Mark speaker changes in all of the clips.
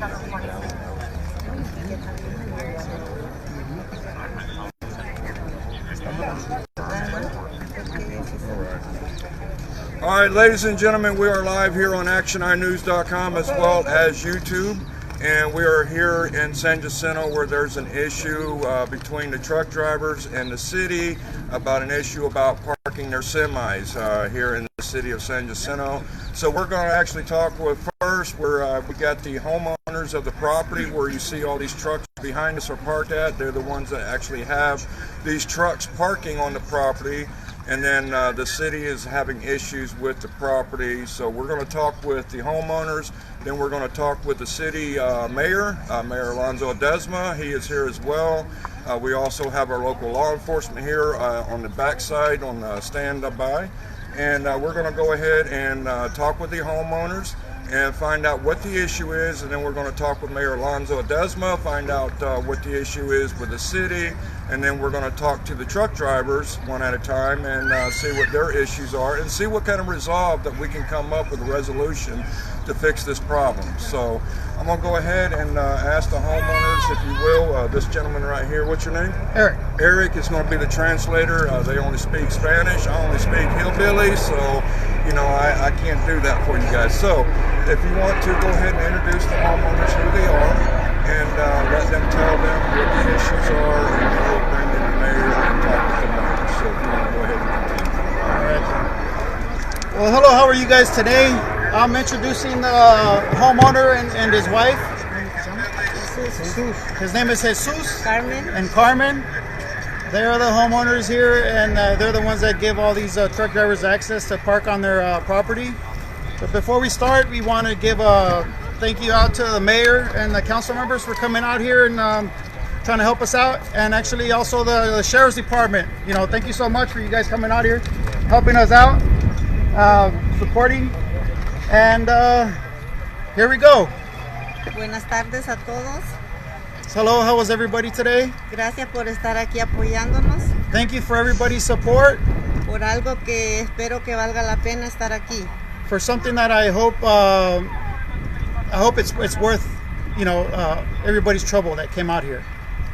Speaker 1: All right, ladies and gentlemen, we are live here on ActionEyeNews.com as well as YouTube, and we are here in San Jacinto where there's an issue between the truck drivers and the city about an issue about parking their semis here in the city of San Jacinto. So we're going to actually talk with first, we got the homeowners of the property where you see all these trucks behind us are parked at. They're the ones that actually have these trucks parking on the property. And then the city is having issues with the property. So we're going to talk with the homeowners. Then we're going to talk with the city mayor, Mayor Alonzo Ledesma. He is here as well. We also have our local law enforcement here on the backside on stand-by. And we're going to go ahead and talk with the homeowners and find out what the issue is. And then we're going to talk with Mayor Alonzo Ledesma, find out what the issue is with the city. And then we're going to talk to the truck drivers one at a time and see what their issues are and see what kind of resolve that we can come up with a resolution to fix this problem. So I'm going to go ahead and ask the homeowners, if you will, this gentleman right here, what's your name?
Speaker 2: Eric.
Speaker 1: Eric is going to be the translator. They only speak Spanish. I only speak hillbilly, so you know I can't do that for you guys. So if you want to, go ahead and introduce the homeowners who they are and let them tell them what the issues are, and then we'll bring in the mayor and talk with the mayor. So if you want to go ahead and continue.
Speaker 2: All right. Well, hello, how are you guys today? I'm introducing the homeowner and his wife. His name is Jesus.
Speaker 3: Carmen.
Speaker 2: And Carmen. They are the homeowners here, and they're the ones that give all these truck drivers access to park on their property. But before we start, we want to give a thank you out to the mayor and the council members for coming out here and trying to help us out, and actually also the sheriff's department. You know, thank you so much for you guys coming out here, helping us out, supporting. And here we go.
Speaker 3: Buenas tardes a todos.
Speaker 2: Hello, how was everybody today?
Speaker 3: Gracias por estar aquí apoyándonos.
Speaker 2: Thank you for everybody's support.
Speaker 3: Por algo que espero que valga la pena estar aquí.
Speaker 2: For something that I hope it's worth, you know, everybody's trouble that came out here.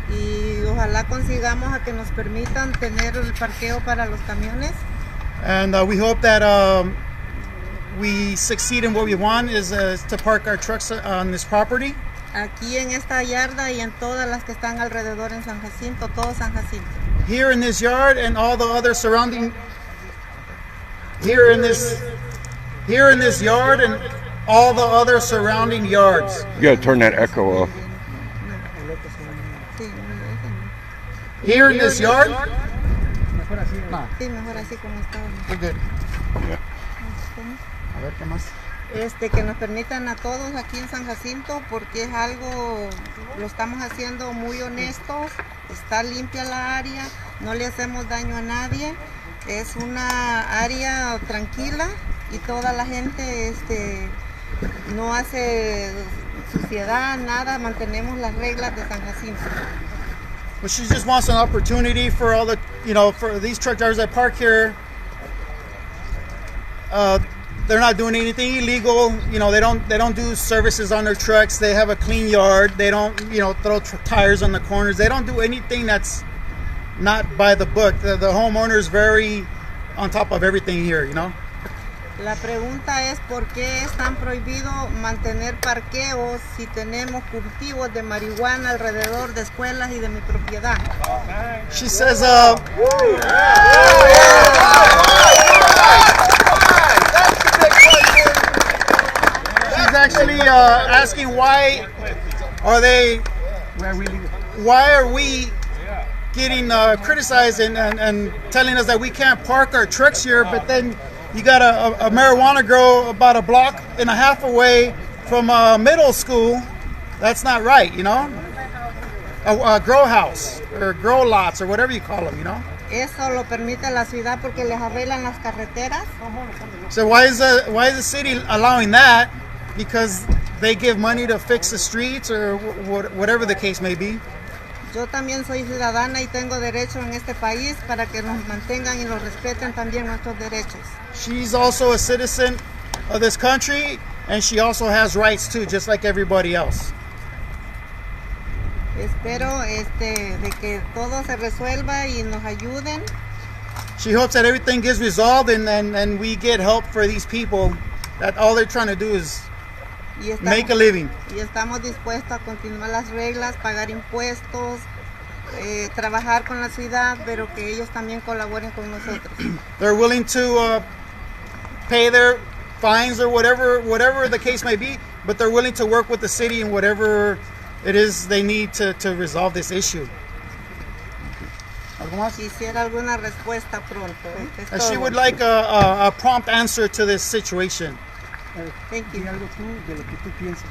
Speaker 3: Y ojalá consigamos a que nos permitan tener el parqueo para los camiones.
Speaker 2: And we hope that we succeed in what we want is to park our trucks on this property.
Speaker 3: Aquí en esta yarda y en todas las que están alrededor en San Jacinto, todo San Jacinto.
Speaker 2: Here in this yard and all the other surrounding. Here in this yard and all the other surrounding yards.
Speaker 1: You gotta turn that echo off.
Speaker 2: Here in this yard.
Speaker 3: Sí, mejor así como estaba.
Speaker 2: We're good.
Speaker 1: Yeah.
Speaker 2: A ver, ¿qué más?
Speaker 3: Que nos permitan a todos aquí en San Jacinto, porque es algo, lo estamos haciendo muy honestos, está limpia la área, no le hacemos daño a nadie, es una área tranquila y toda la gente no hace suciedad, nada, mantenemos las reglas de San Jacinto.
Speaker 2: But she just wants an opportunity for all the, you know, for these truck drivers that park here. They're not doing anything illegal. You know, they don't do services on their trucks. They have a clean yard. They don't, you know, throw tires on the corners. They don't do anything that's not by the book. The homeowner is very on top of everything here, you know.
Speaker 3: La pregunta es por qué es tan prohibido mantener parqueos si tenemos cultivos de marihuana alrededor de escuelas y de mi propiedad.
Speaker 2: She says, she's actually asking why are we getting criticized and telling us that we can't park our trucks here, but then you got a marijuana grow about a block and a half away from a middle school. That's not right, you know? A grow house or grow lots or whatever you call them, you know?
Speaker 3: Eso lo permite la ciudad porque les arreglan las carreteras.
Speaker 2: So why is the city allowing that? Because they give money to fix the streets or whatever the case may be.
Speaker 3: Yo también soy ciudadana y tengo derecho en este país para que nos mantengan y nos respeten también nuestros derechos.
Speaker 2: She's also a citizen of this country, and she also has rights too, just like everybody else.
Speaker 3: Espero de que todo se resuelva y nos ayuden.
Speaker 2: She hopes that everything gets resolved and we get help for these people that all they're trying to do is make a living.
Speaker 3: Y estamos dispuestos a continuar las reglas, pagar impuestos, trabajar con la ciudad, pero que ellos también colaboren con nosotros.
Speaker 2: They're willing to pay their fines or whatever the case may be, but they're willing to work with the city in whatever it is they need to resolve this issue. ¿Algo más?
Speaker 3: Quisiera alguna respuesta pronto.
Speaker 2: She would like a prompt answer to this situation.
Speaker 3: Thank you.
Speaker 4: Di algo tú de lo que tú piensas,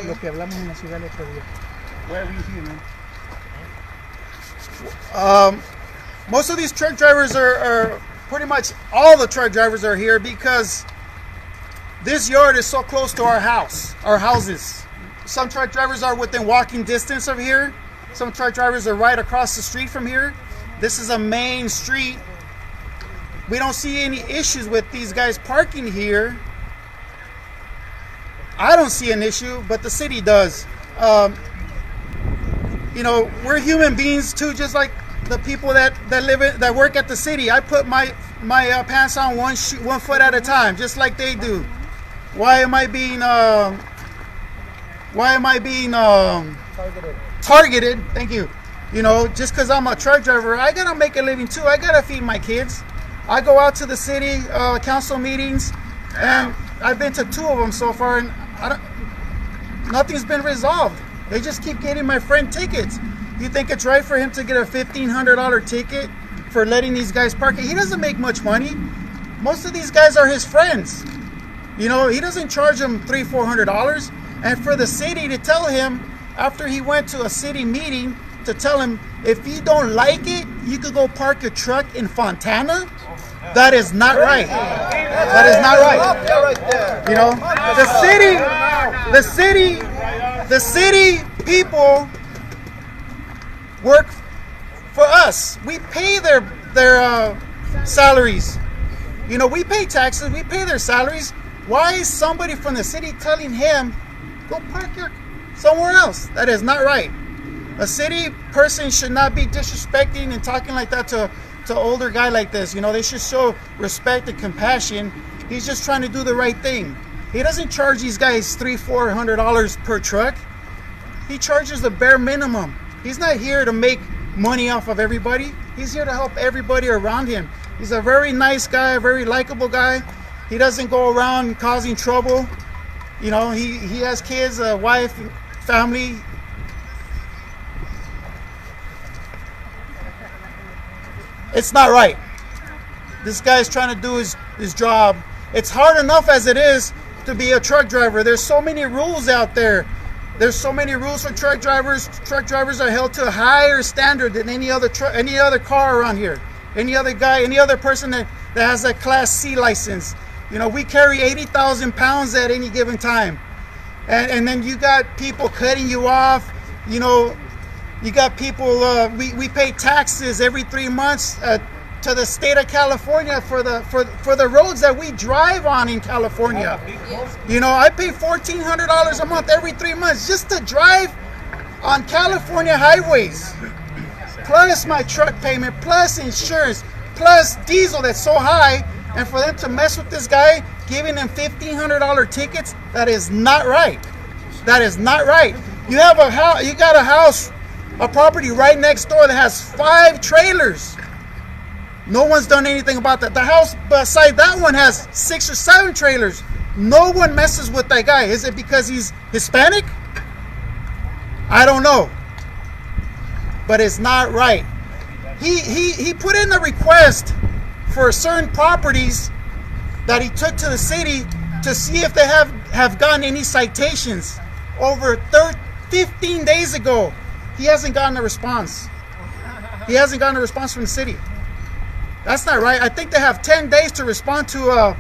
Speaker 4: lo que hablamos en la ciudad el otro día. Why are we here, man?
Speaker 2: Most of these truck drivers are pretty much all the truck drivers are here because this yard is so close to our houses. Some truck drivers are within walking distance of here. Some truck drivers are right across the street from here. This is a main street. We don't see any issues with these guys parking here. I don't see an issue, but the city does. We're human beings too, just like the people that work at the city. I put my pants on one foot at a time, just like they do. Why am I being targeted? Thank you. Just because I'm a truck driver, I gotta make a living too. I gotta feed my kids. I go out to the city council meetings, and I've been to 2 of them so far, and nothing's been resolved. They just keep getting my friend tickets. You think it's right for him to get a $1,500 ticket for letting these guys park? He doesn't make much money. Most of these guys are his friends. He doesn't charge them $300-400. And for the city to tell him, after he went to a city meeting, to tell him, if you don't like it, you could go park your truck in Fontana. That is not right. That is not right. The city people work for us. We pay their salaries. We pay taxes. We pay their salaries. Why is somebody from the city telling him, go park somewhere else? That is not right. A city person should not be disrespecting and talking like that to older guy like this. They should show respect and compassion. He's just trying to do the right thing. He doesn't charge these guys $300-400 per truck. He charges the bare minimum. He's not here to make money off of everybody. He's here to help everybody around him. He's a very nice guy, a very likable guy. He doesn't go around causing trouble. He has kids, a wife, family. It's not right. This guy's trying to do his job. It's hard enough as it is to be a truck driver. There's so many rules out there. There's so many rules for truck drivers. Truck drivers are held to a higher standard than any other car around here. Any other guy, any other person that has a Class C license. We carry 80,000 pounds at any given time. And then you got people cutting you off. You got people, we pay taxes every 3 months to the state of California for the roads that we drive on in California. I pay $1,400 a month every 3 months just to drive on California highways. Plus my truck payment, plus insurance, plus diesel that's so high. And for them to mess with this guy, giving him $1,500 tickets, that is not right. That is not right. You got a house, a property right next door that has 5 trailers. No one's done anything about that. The house beside that one has 6 or 7 trailers. No one messes with that guy. Is it because he's Hispanic? I don't know. But it's not right. He put in a request for certain properties that he took to the city to see if they have gotten any citations. Over 15 days ago, he hasn't gotten a response. He hasn't gotten a response from the city. That's not right. I think they have 10 days to respond to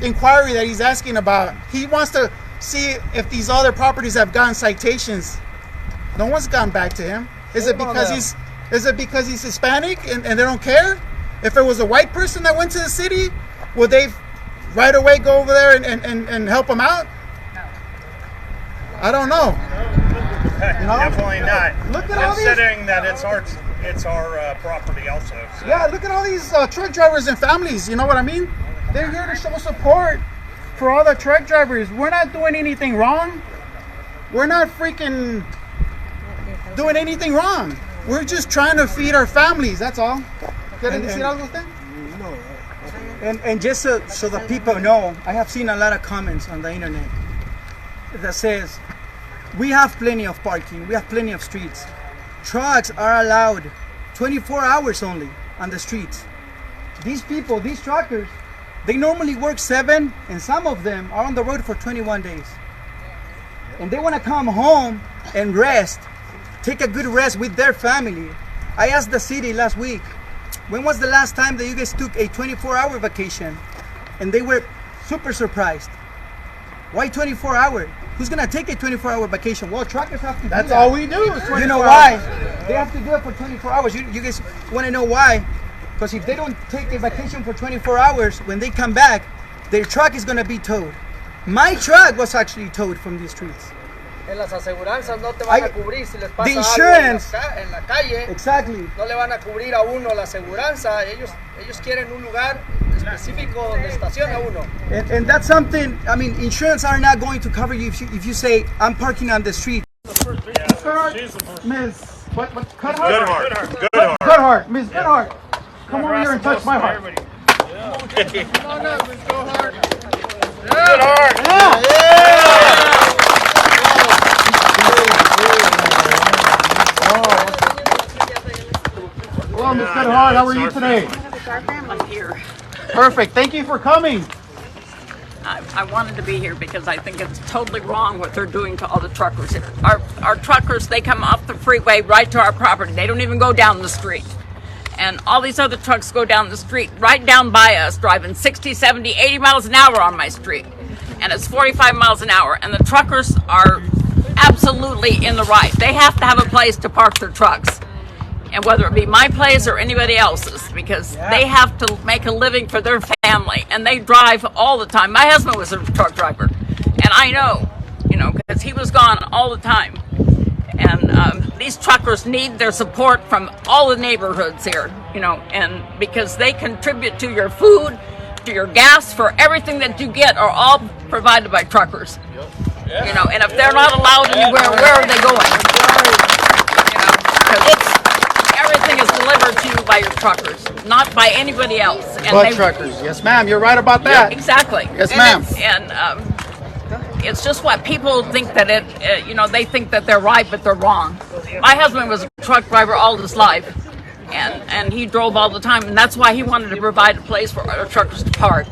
Speaker 2: inquiry that he's asking about. He wants to see if these other properties have gotten citations. No one's gotten back to him. Is it because he's Hispanic and they don't care? If it was a white person that went to the city, would they right away go over there and help them out? I don't know. No?
Speaker 5: Definitely not.
Speaker 2: Look at all these.
Speaker 5: Considering that it's our property also. So.
Speaker 2: Yeah, look at all these truck drivers and families. You know what I mean? They're here to show support for all the truck drivers. We're not doing anything wrong. We're not freaking doing anything wrong. We're just trying to feed our families. That's all. ¿Quieren decir algo usted?
Speaker 4: And just so the people know, I have seen a lot of comments on the internet that says, we have plenty of parking, we have plenty of streets. Trucks are allowed 24 hours only on the streets. These people, these truckers, they normally work 7, and some of them are on the road for 21 days. And they want to come home and rest, take a good rest with their family. I asked the city last week, when was the last time that you guys took a 24-hour vacation? And they were super surprised. Why 24 hours? Who's gonna take a 24-hour vacation? Well, truckers have to do that.
Speaker 2: That's all we do is 24
Speaker 4: You know
Speaker 2: hours.
Speaker 4: why? They have to do it for 24 hours. You guys want to know why? Because if they don't take a vacation for 24 hours, when they come back, their truck is gonna be towed. My truck was actually towed from these streets.
Speaker 6: En las aseguranzas no te van a cubrir si les pasa
Speaker 4: The
Speaker 6: algo
Speaker 4: insurance.
Speaker 6: en la calle.
Speaker 4: Exactly.
Speaker 6: No le van a cubrir a uno la aseguranza. Ellos quieren un lugar específico donde estaciona uno.
Speaker 4: And that's something, I mean, insurance are not going to cover you if you say, I'm parking on the street.
Speaker 2: Miss, what, Goodhart?
Speaker 1: Goodhart.
Speaker 2: Miss Goodhart. Come over here and touch my heart. Hello, Miss Goodhart. How are you today?
Speaker 7: Our family here.
Speaker 2: Perfect. Thank you for coming.
Speaker 7: I wanted to be here because I think it's totally wrong what they're doing to all the truckers here. Our truckers, they come off the freeway right to our property. They don't even go down the street. And all these other trucks go down the street, right down by us, driving 60, 70, 80 miles an hour on my street. And it's 45 miles an hour. And the truckers are absolutely in the right. They have to have a place to park their trucks. And whether it be my place or anybody else's, because they have to make a living for their family, and they drive all the time. My husband was a truck driver, and I know, because he was gone all the time. And these truckers need their support from all the neighborhoods here, and because they contribute to your food, to your gas, for everything that you get are all provided by truckers. And if they're not allowed anywhere, where are they going? Because everything is delivered to you by your truckers, not by anybody else. And
Speaker 2: But truckers. Yes, ma'am. You're right about that.
Speaker 7: Exactly.
Speaker 2: Yes, ma'am.
Speaker 7: And it's just what people think that they think that they're right, but they're wrong. My husband was a truck driver all his life, and he drove all the time, and that's why he wanted to provide a place for our truckers to park.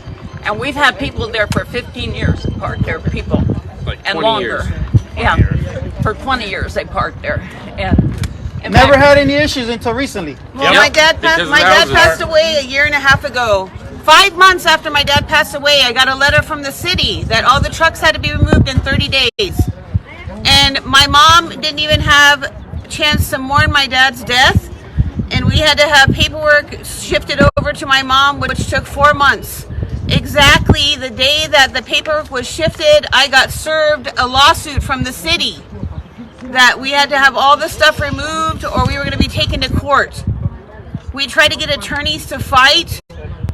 Speaker 7: And we've had people there for 15 years parked there, people, and longer. Yeah, for 20 years they parked there, and.
Speaker 2: Never had any issues until recently.
Speaker 8: Well, my dad passed away a year and a half ago. 5 months after my dad passed away, I got a letter from the city that all the trucks had to be removed in 30 days. And my mom didn't even have a chance to mourn my dad's death. And we had to have paperwork shifted over to my mom, which took 4 months. Exactly the day that the paperwork was shifted, I got served a lawsuit from the city that we had to have all the stuff removed or we were going to be taken to court. We tried to get attorneys to fight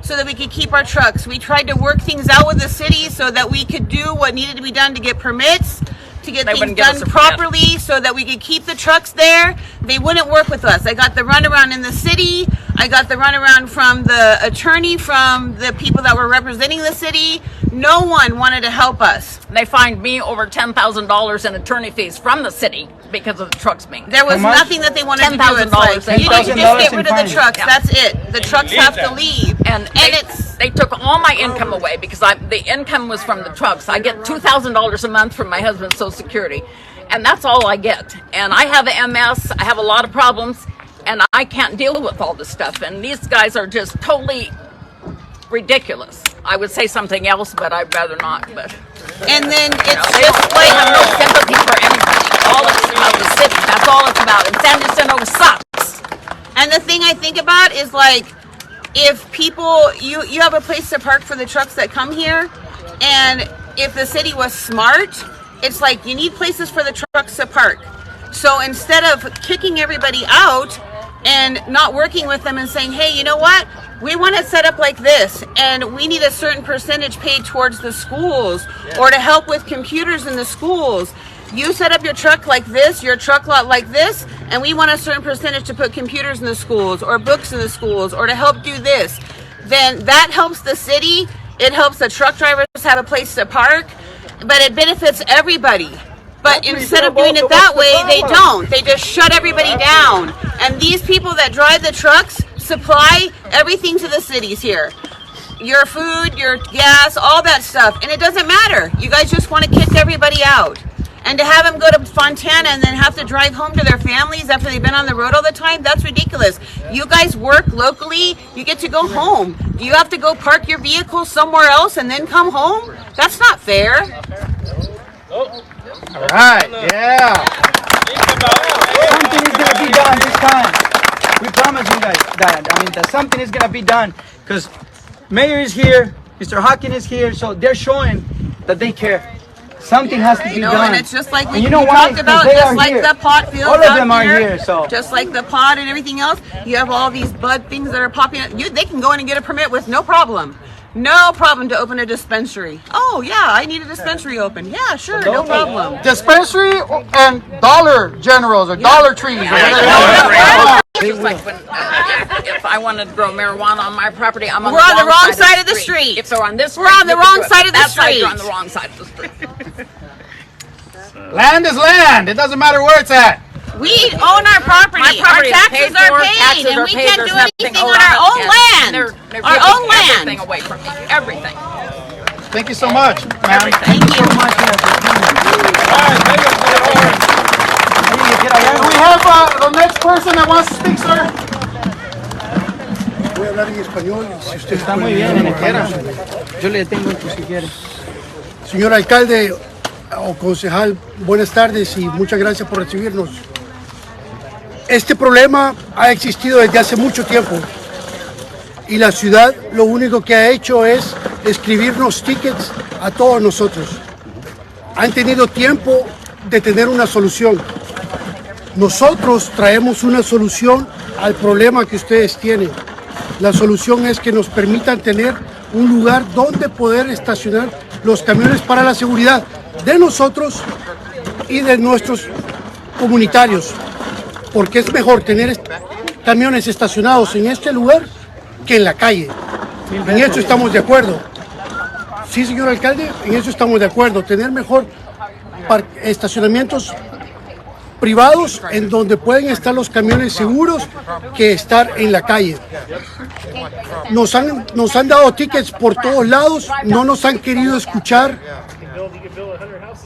Speaker 8: so that we could keep our trucks. We tried to work things out with the city so that we could do what needed to be done to get permits, to get things done properly so that we could keep the trucks there. They wouldn't work with us. I got the runaround in the city. I got the runaround from the attorney, from the people that were representing the city. No one wanted to help us.
Speaker 7: They fined me over $10,000 in attorney fees from the city because of the trucks being.
Speaker 8: There was nothing that they wanted to do. It's like, you need to just get rid of the trucks.
Speaker 7: Yeah.
Speaker 8: That's it. The trucks have to leave.
Speaker 7: And they took all my income away because the income was from the trucks. I get $2,000 a month from my husband's Social Security, and that's all I get. And I have MS. I have a lot of problems, and I can't deal with all this stuff. And these guys are just totally ridiculous. I would say something else, but I'd rather not. But
Speaker 8: and then it's
Speaker 7: they
Speaker 8: just
Speaker 7: they have no sympathy for anybody. All it's about the city. That's all it's about. And San Jacinto sucks.
Speaker 8: And the thing I think about is like, if people, you have a place to park for the trucks that come here, and if the city was smart, it's like you need places for the trucks to park. So instead of kicking everybody out and not working with them and saying, hey, you know what? We want to set up like this, and we need a certain percentage paid towards the schools or to help with computers in the schools. You set up your truck like this, your truck lot like this, and we want a certain percentage to put computers in the schools or books in the schools or to help do this. Then that helps the city. It helps the truck drivers have a place to park, but it benefits everybody. But instead of doing it that way, they don't. They just shut everybody down. And these people that drive the trucks supply everything to the cities here. Your food, your gas, all that stuff. And it doesn't matter. You guys just want to kick everybody out. And to have them go to Fontana and then have to drive home to their families after they've been on the road all the time, that's ridiculous. You guys work locally, you get to go home. Do you have to go park your vehicle somewhere else and then come home? That's not fair.
Speaker 2: All right, yeah.
Speaker 4: Something is going to be done this time. We promise you guys that. I mean, that something is going to be done because Mayor is here, Mr. Hawkins is here, so they're showing that they care. Something has to be done.
Speaker 8: And it's just like we
Speaker 4: you know why?
Speaker 8: talked about,
Speaker 4: They
Speaker 8: just
Speaker 4: are
Speaker 8: like
Speaker 4: here.
Speaker 8: the pot fields
Speaker 4: All of them
Speaker 8: out
Speaker 4: are here, so.
Speaker 8: Just like the pot and everything else, you have all these bud things that are popping up. They can go in and get a permit with no problem. No problem to open a dispensary. Oh, yeah, I need a dispensary open. Yeah, sure, no problem.
Speaker 2: Dispensary and Dollar Generals or Dollar Trees.
Speaker 7: It's just like when, if I wanted to grow marijuana on my property, I'm on
Speaker 8: We're on the wrong side of the street.
Speaker 7: If they're on this
Speaker 8: We're on the wrong side of the
Speaker 7: That's right,
Speaker 8: street.
Speaker 7: you're on the wrong side of the street.
Speaker 2: Land is land. It doesn't matter where it's at.
Speaker 8: We own our property.
Speaker 7: My property
Speaker 8: Our
Speaker 7: is
Speaker 8: taxes
Speaker 7: paid
Speaker 8: are
Speaker 7: for,
Speaker 8: paid,
Speaker 7: taxes
Speaker 8: and
Speaker 7: are
Speaker 8: we
Speaker 7: paid,
Speaker 8: can't
Speaker 7: there's
Speaker 8: do
Speaker 7: nothing
Speaker 8: anything on
Speaker 7: around
Speaker 8: our
Speaker 7: it.
Speaker 8: own
Speaker 7: Yeah.
Speaker 8: land.
Speaker 7: They're
Speaker 8: Our
Speaker 7: giving
Speaker 8: own land.
Speaker 7: everything away from me. Everything.
Speaker 2: Thank you so much, ma'am.
Speaker 8: Thank you.
Speaker 2: We have the next person that wants to speak, sir.
Speaker 9: Voy a hablar en español, si usted
Speaker 4: Está muy bien, donde quiera. Yo le detengo esto si quiere.
Speaker 9: Señor alcalde o concejal, buenas tardes y muchas gracias por recibirnos. Este problema ha existido desde hace mucho tiempo y la ciudad lo único que ha hecho es escribirnos tickets a todos nosotros. Han tenido tiempo de tener una solución. Nosotros traemos una solución al problema que ustedes tienen. La solución es que nos permitan tener un lugar donde poder estacionar los camiones para la seguridad de nosotros y de nuestros comunitarios, porque es mejor tener camiones estacionados en este lugar que en la calle. En eso estamos de acuerdo. Sí, señor alcalde, en eso estamos de acuerdo. Tener mejor estacionamientos privados en donde pueden estar los camiones seguros que estar en la calle. Nos han dado tickets por todos lados, no nos han querido escuchar.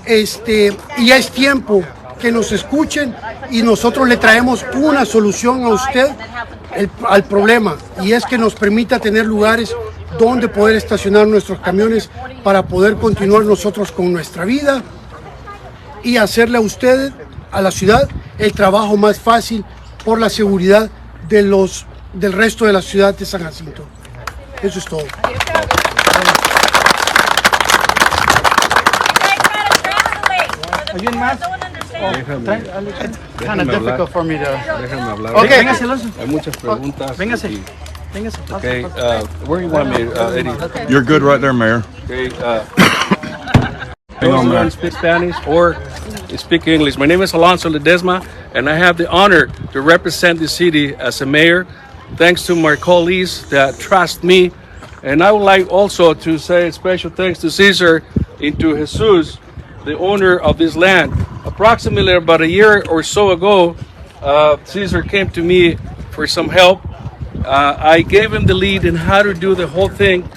Speaker 9: Y ya es tiempo que nos escuchen y nosotros le traemos una solución a usted al problema, y es que nos permita tener lugares donde poder estacionar nuestros camiones para poder continuar nosotros con nuestra vida y hacerle a usted, a la ciudad, el trabajo más fácil por la seguridad del resto de la ciudad de San Jacinto. Eso es todo.
Speaker 4: ¿Alguien más?
Speaker 2: It's kind of difficult for me to...
Speaker 10: Déjame hablar.
Speaker 2: Okay.
Speaker 10: Hay muchas preguntas.
Speaker 4: Véngase.
Speaker 10: y-
Speaker 4: Véngase.
Speaker 10: Okay, where you want me, Eddie?
Speaker 1: You're good right there, Mayor.
Speaker 10: Okay,
Speaker 1: Hang on,
Speaker 10: those who
Speaker 1: Mayor.
Speaker 10: don't speak Spanish or speak English. My name is Alonso Ledesma, and I have the honor to represent the city as a mayor, thanks to my colleagues that trust me. And I would like also to say special thanks to Cesar and to Jesus, the owner of this land. Approximately about a year or so ago, Cesar came to me for some help. I gave him the lead in how to do the whole thing.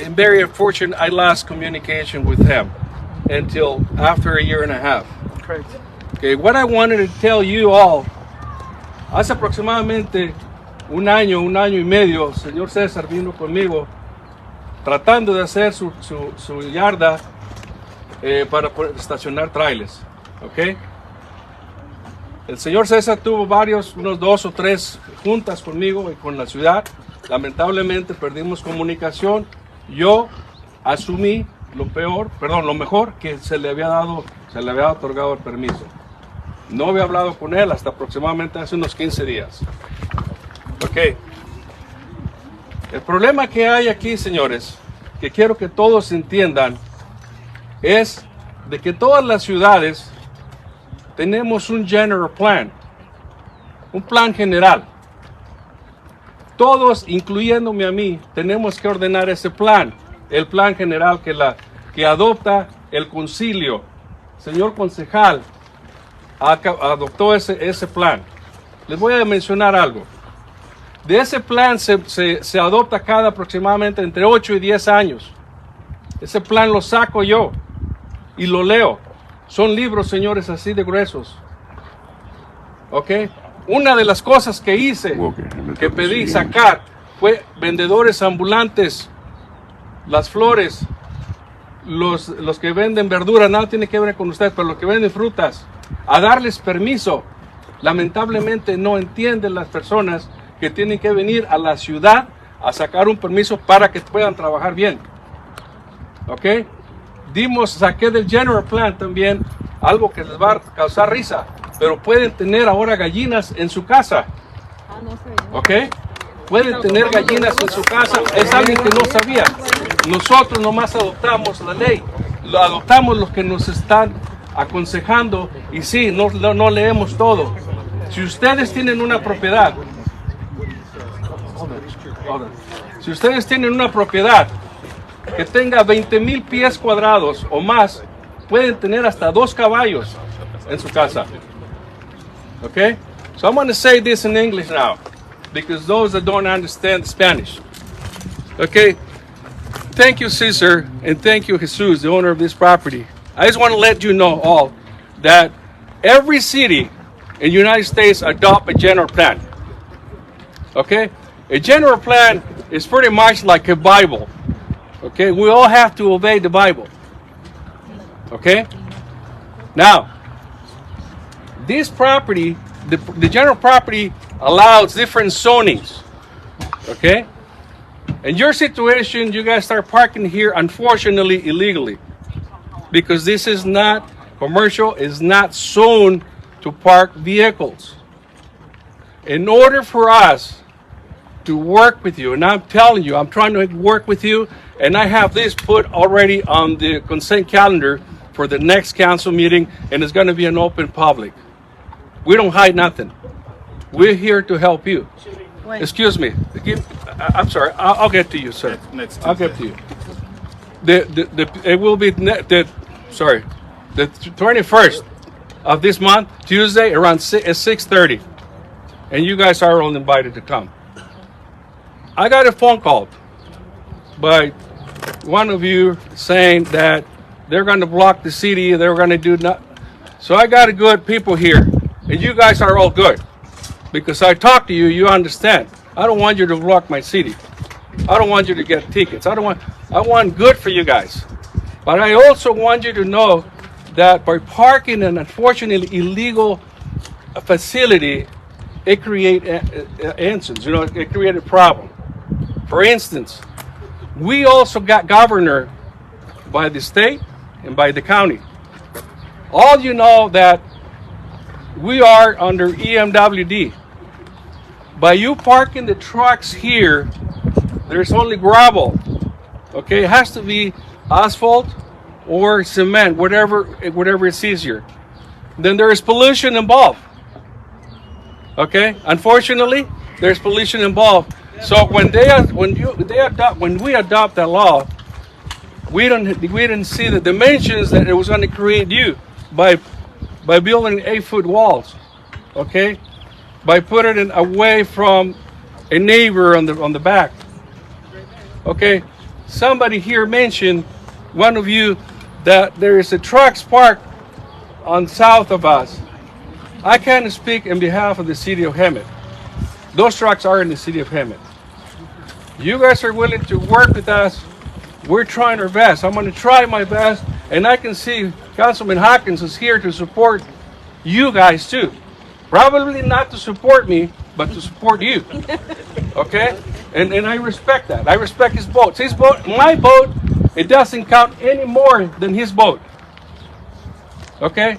Speaker 10: And very unfortunate, I lost communication with him until after a year and a half.
Speaker 4: Correct.
Speaker 10: Okay, what I wanted to tell you all, hace aproximadamente un año y medio, el señor César vino conmigo tratando de hacer su yarda para poder estacionar trailers, ¿ok? El señor César tuvo unos 2 o 3 juntas conmigo y con la ciudad, Lamentablemente perdimos comunicación. Yo asumí lo mejor que se le había otorgado el permiso. No había hablado con él hasta aproximadamente hace unos 15 días. Ok. El problema que hay aquí, señores, que quiero que todos entiendan, es de que todas las ciudades tenemos un general plan, un plan general. Todos, incluyéndome a mí, tenemos que ordenar ese plan, el plan general que adopta el concilio. Señor concejal, adoptó ese plan. Les voy a mencionar algo. De ese plan se adopta cada aproximadamente entre 8 y 10 años. Ese plan lo saco yo y lo leo. Son libros, señores, así de gruesos. ¿Ok? Una de las cosas que hice, que pedí sacar, fue vendedores ambulantes, las flores, los que venden verdura, nada tiene que ver con ustedes, pero los que venden frutas, a darles permiso. Lamentablemente no entienden las personas que tienen que venir a la ciudad a sacar un permiso para que puedan trabajar bien. ¿Ok? Saqué del General Plan también algo que les va a causar risa, pero pueden tener ahora gallinas en su casa. ¿Ok? Pueden tener gallinas en su casa. Es alguien que no sabía. Nosotros nomás adoptamos la ley. Adoptamos los que nos están aconsejando y sí, no leemos todo. Si ustedes tienen una propiedad, si ustedes tienen una propiedad que tenga 20,000 pies cuadrados o más, pueden tener hasta 2 caballos en su casa. Okay? So I'm going to say this in English now, because those that don't understand Spanish. Okay? Thank you, Cesar, and thank you, Jesus, the owner of this property. I just want to let you know all that every city in the United States adopt a general plan. Okay? A general plan is pretty much like a Bible. Okay? We all have to obey the Bible. Okay? Now, this property, the general property allows different zonings. Okay? In your situation, you guys start parking here, unfortunately, illegally. Because this is not commercial, it's not zoned to park vehicles. In order for us to work with you, and I'm telling you, I'm trying to work with you, and I have this put already on the consent calendar for the next council meeting, and it's going to be an open public. We don't hide nothing. We're here to help you. Excuse me. I'm sorry. I'll get to you, sir. I'll get to you. It will be the 21st of this month, Tuesday, around 6:30, and you guys are all invited to come. I got a phone call by one of you saying that they're going to block the city, they're going to do not. So I got good people here, and you guys are all good, because I talk to you, you understand. I don't want you to block my city. I don't want you to get tickets. I want good for you guys. But I also want you to know that by parking an unfortunately illegal facility, it created incidents. It created a problem. For instance, we also got governed by the state and by the county. All you know that we are under EMWD. By you parking the trucks here, there's only gravel. Okay, it has to be asphalt or cement, whatever is easier. Then there is pollution involved. Okay, unfortunately, there's pollution involved. So when we adopt that law, we didn't see the dimensions that it was going to create you by building 8-foot walls. Okay, by putting it away from a neighbor on the back. Okay, somebody here mentioned, one of you, that there is a trucks parked on south of us. I can't speak in behalf of the city of Hemet. Those trucks are in the city of Hemet. You guys are willing to work with us. We're trying our best. I'm going to try my best, and I can see Councilman Hawkins is here to support you guys too. Probably not to support me, but to support you. Okay? And I respect that. I respect his vote. His vote, my vote, it doesn't count any more than his vote. Okay?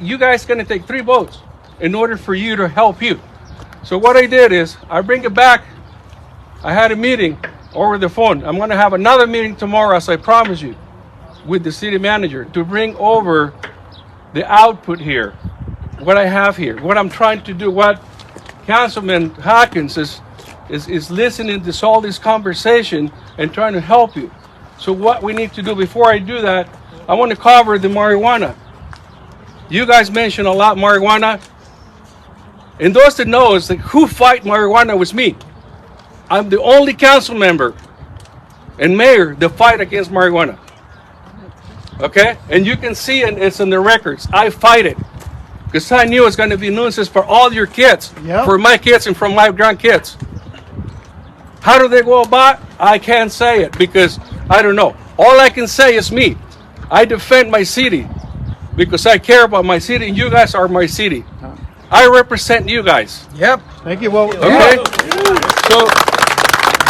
Speaker 10: You guys gonna take 3 votes in order for you to help you. So what I did is, I bring it back. I had a meeting over the phone. I'm gonna have another meeting tomorrow, as I promised you, with the city manager to bring over the output here, what I have here, what I'm trying to do, what Councilman Hawkins is listening to all this conversation and trying to help you. So what we need to do before I do that, I want to cover the marijuana. You guys mentioned a lot marijuana. And those that know is that who fight marijuana was me. I'm the only council member and mayor that fight against marijuana. Okay? And you can see it, it's in the records. I fight it. Because I knew it's going to be nuisance for all your kids, for my kids and for my grandkids. How do they go about? I can't say it because I don't know. All I can say is me. I defend my city because I care about my city, and you guys are my city. I represent you guys.
Speaker 2: Yep. Thank you. Well,
Speaker 10: okay. So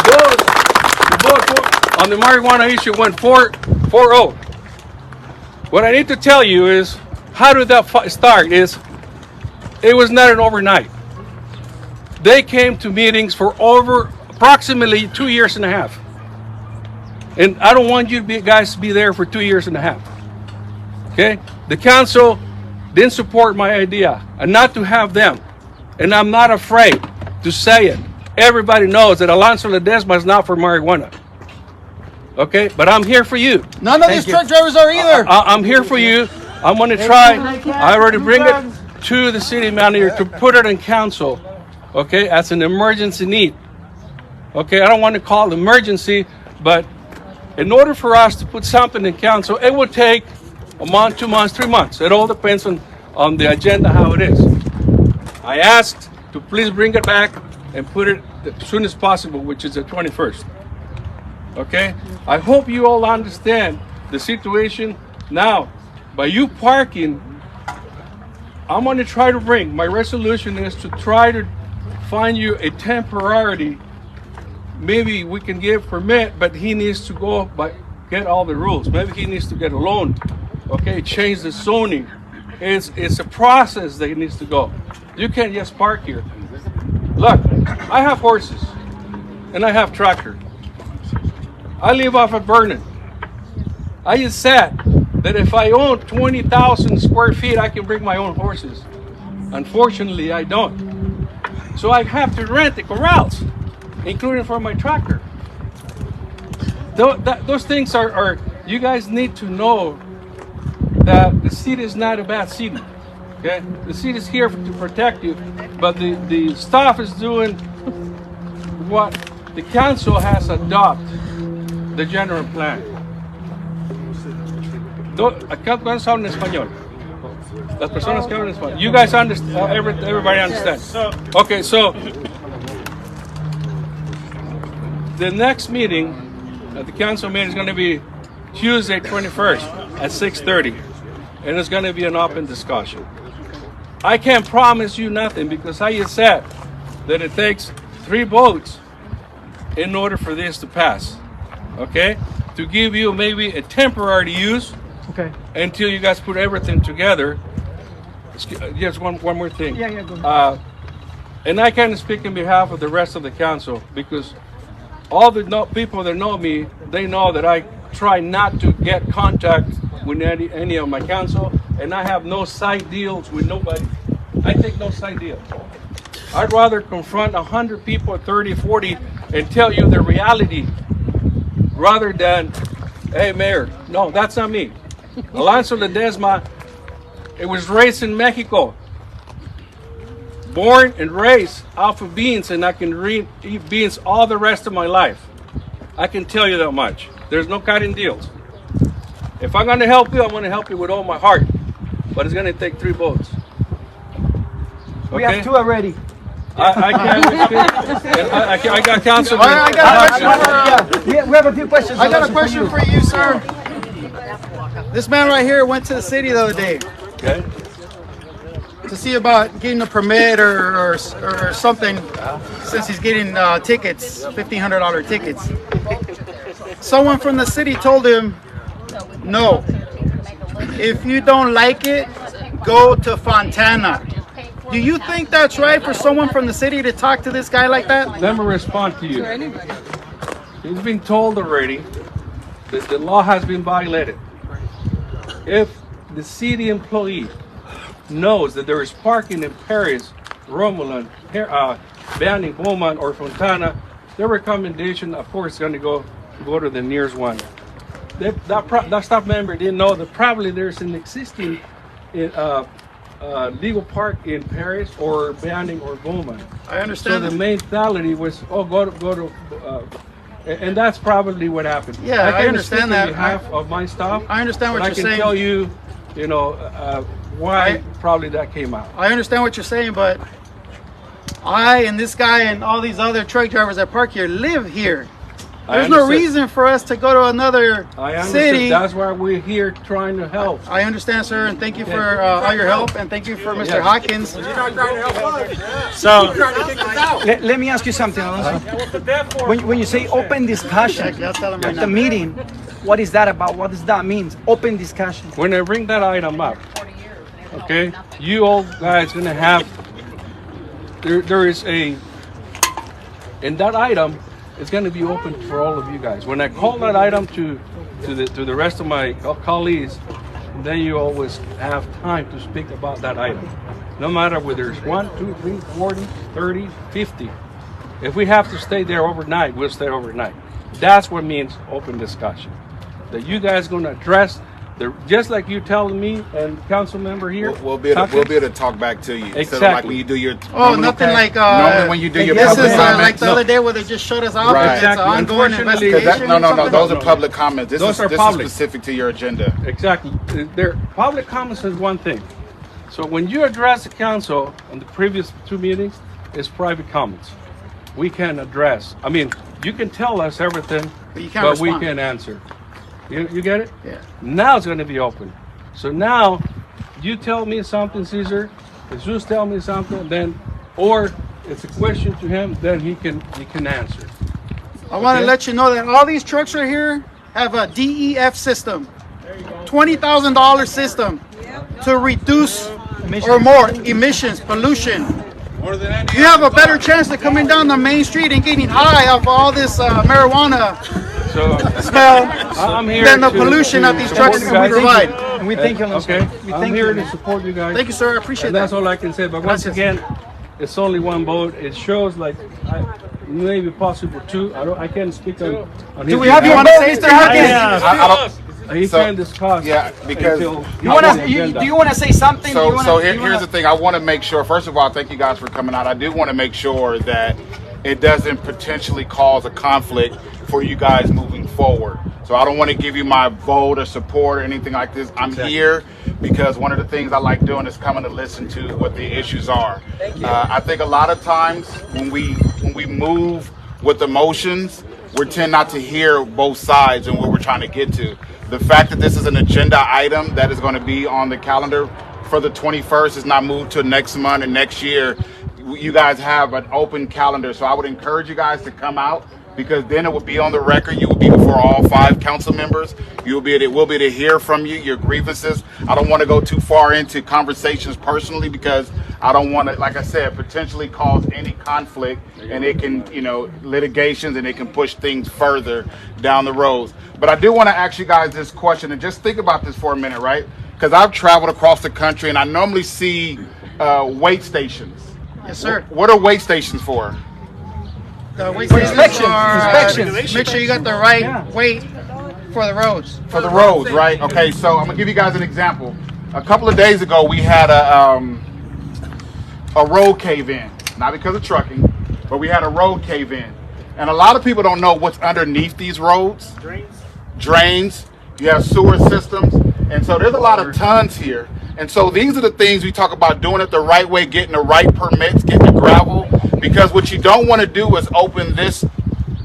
Speaker 10: the vote on the marijuana issue went 4-0. What I need to tell you is, how did that start? It was not an overnight. They came to meetings for approximately 2.5 years. And I don't want you guys to be there for 2.5 years. Okay? The council didn't support my idea, and not to have them. And I'm not afraid to say it. Everybody knows that Alonso Ledesma is not for marijuana. Okay? But I'm here for you.
Speaker 2: None of these truck drivers are either.
Speaker 10: I'm here for you. I'm going to try. I already bring it to the city manager to put it in council. Okay? As an emergency need. Okay? I don't want to call it emergency, but in order for us to put something in council, it would take a month, 2 months, 3 months. It all depends on the agenda, how it is. I asked to please bring it back and put it as soon as possible, which is the 21st. Okay? I hope you all understand the situation. Now, by you parking, I'm going to try to bring, my resolution is to try to find you a temporary, maybe we can give permit, but he needs to go get all the rules. Maybe he needs to get a loan. Okay, change the zoning. It's a process that needs to go. You can't just park here. Look, I have horses and I have tractor. I live off of Vernon. I just said that if I own 20,000 square feet, I can bring my own horses. Unfortunately, I don't. So I have to rent the corrals, including for my tractor. Those things are you guys need to know that the city is not a bad city. Okay? The city is here to protect you, but the staff is doing what the council has adopted, the general plan. Acá todos hablan español. Las personas que hablan español. You guys understand, everybody understands. Okay, so the next meeting, the council meeting is going to be Tuesday 21st at 6:30. And it's going to be an open discussion. I can't promise you nothing because I just said that it takes 3 votes in order for this to pass. Okay? To give you maybe a temporary use.
Speaker 4: Okay.
Speaker 10: Until you guys put everything together. Just one more thing.
Speaker 4: Yeah, go ahead.
Speaker 10: And I can't speak on behalf of the rest of the council because all the people that know me, they know that I try not to get contact with any of my council, and I have no side deals with nobody. I take no side deals. I'd rather confront 100 people, 30, 40, and tell you the reality rather than, hey, Mayor, no, that's not me. Alonso Ledesma, it was raised in Mexico. Born and raised off of beans, and I can eat beans all the rest of my life. I can tell you that much. There's no cutting deals. If I'm going to help you, I'm going to help you with all my heart. But it's going to take 3 votes. Okay?
Speaker 4: We have 2 already.
Speaker 10: I can't. I got council.
Speaker 2: We
Speaker 4: have a few questions.
Speaker 2: I got a question for you, sir. This man right here went to the city the other day.
Speaker 10: Okay.
Speaker 2: to see about getting a permit or something, since he's getting tickets, $1,500 tickets. Someone from the city told him, no, if you don't like it, go to Fontana. Do you think that's right for someone from the city to talk to this guy like that?
Speaker 10: Let me respond to you. He's been told already that the law has been violated. If the city employee knows that there is parking in Paris, Romulan, Banning, Bowman, or Fontana, their recommendation, of course, is going to go to the nearest one. That staff member didn't know that probably there's an existing legal park in Paris or Banning or Bowman.
Speaker 2: I understand.
Speaker 10: So the mentality was, go to and that's probably what happened.
Speaker 2: Yeah, I understand that.
Speaker 10: On behalf of my staff,
Speaker 2: I understand what you're saying.
Speaker 10: I can tell you, why probably that came out.
Speaker 2: I understand what you're saying, but I and this guy and all these other truck drivers that park here live here. There's no reason for us to go to another city.
Speaker 10: That's why we're here trying to help.
Speaker 2: I understand, sir, and thank you for all your help, and thank you for Mr. Hawkins.
Speaker 4: So, let me ask you something, Alonso. When you say open discussion at the meeting, what is that about? What does that mean? Open discussion.
Speaker 10: When I bring that item up, okay, you all guys gonna have, there is in that item, it's going to be open for all of you guys. When I call that item to the rest of my colleagues, then you always have time to speak about that item. No matter whether it's 1, 2, 3, 40, 30, 50. If we have to stay there overnight, we'll stay overnight. That's what means open discussion. That you guys going to address just like you telling me and council member here.
Speaker 11: We'll be able to talk back to you.
Speaker 10: Exactly.
Speaker 11: Instead of like when you do your
Speaker 2: nothing like
Speaker 11: normally when you do your
Speaker 2: this
Speaker 11: public
Speaker 2: is
Speaker 11: comments.
Speaker 2: like the other day where they just shut us off.
Speaker 11: Right.
Speaker 2: It's an ongoing
Speaker 10: Unfortunately,
Speaker 2: investigation.
Speaker 11: No. Those are public comments. This
Speaker 10: Those
Speaker 11: is
Speaker 10: are public.
Speaker 11: specific to your agenda.
Speaker 10: Exactly. Public comments is one thing. So when you address the council on the previous 2 meetings, it's private comments. We can address. I mean, you can tell us everything, but we can answer. You get it?
Speaker 2: Yeah.
Speaker 10: Now it's going to be open. So now, you tell me something, Caesar. Jesus tell me something, then, or it's a question to him, then he can answer.
Speaker 2: I want to let you know that all these trucks right here have a DEF system, $20,000 system to reduce or more emissions, pollution. You have a better chance of coming down the main street and getting high off all this marijuana smell
Speaker 10: I'm here
Speaker 2: than the pollution that these trucks provide.
Speaker 4: And we thank you, Alonso.
Speaker 10: Okay, I'm here to support you guys.
Speaker 2: Thank you, sir. I appreciate that.
Speaker 10: That's all I can say. But once again, it's only one vote. It shows like maybe possible 2. I can't speak on
Speaker 2: Do we have you want to say, Mr. Hawkins?
Speaker 10: He can discuss.
Speaker 11: Yeah, because
Speaker 4: do you want to say something?
Speaker 11: So here's the thing. I want to make sure. First of all, thank you guys for coming out. I do want to make sure that it doesn't potentially cause a conflict for you guys moving forward. So I don't want to give you my vote or support or anything like this. I'm here because one of the things I like doing is coming to listen to what the issues are. I think a lot of times when we move with emotions, we tend not to hear both sides and what we're trying to get to. The fact that this is an agenda item that is going to be on the calendar for the 21st is not moved to next month and next year. You guys have an open calendar, so I would encourage you guys to come out, because then it will be on the record. You will be before all 5 council members. We'll be able to hear from you, your grievances. I don't want to go too far into conversations personally, because I don't want to, like I said, potentially cause any conflict, and it can, litigations, and it can push things further down the road. But I do want to ask you guys this question, and just think about this for a minute, right? Because I've traveled across the country, and I normally see weight stations.
Speaker 2: Yes, sir.
Speaker 11: What are weight stations for?
Speaker 2: Inspections. Make sure you got the right weight for the roads.
Speaker 11: For the roads, right? Okay, so I'm gonna give you guys an example. A couple of days ago, we had a road cave in, not because of trucking, but we had a road cave in, and a lot of people don't know what's underneath these roads. Drains. You have sewer systems, and so there's a lot of tons here. And so these are the things we talk about, doing it the right way, getting the right permits, getting the gravel, because what you don't want to do is open this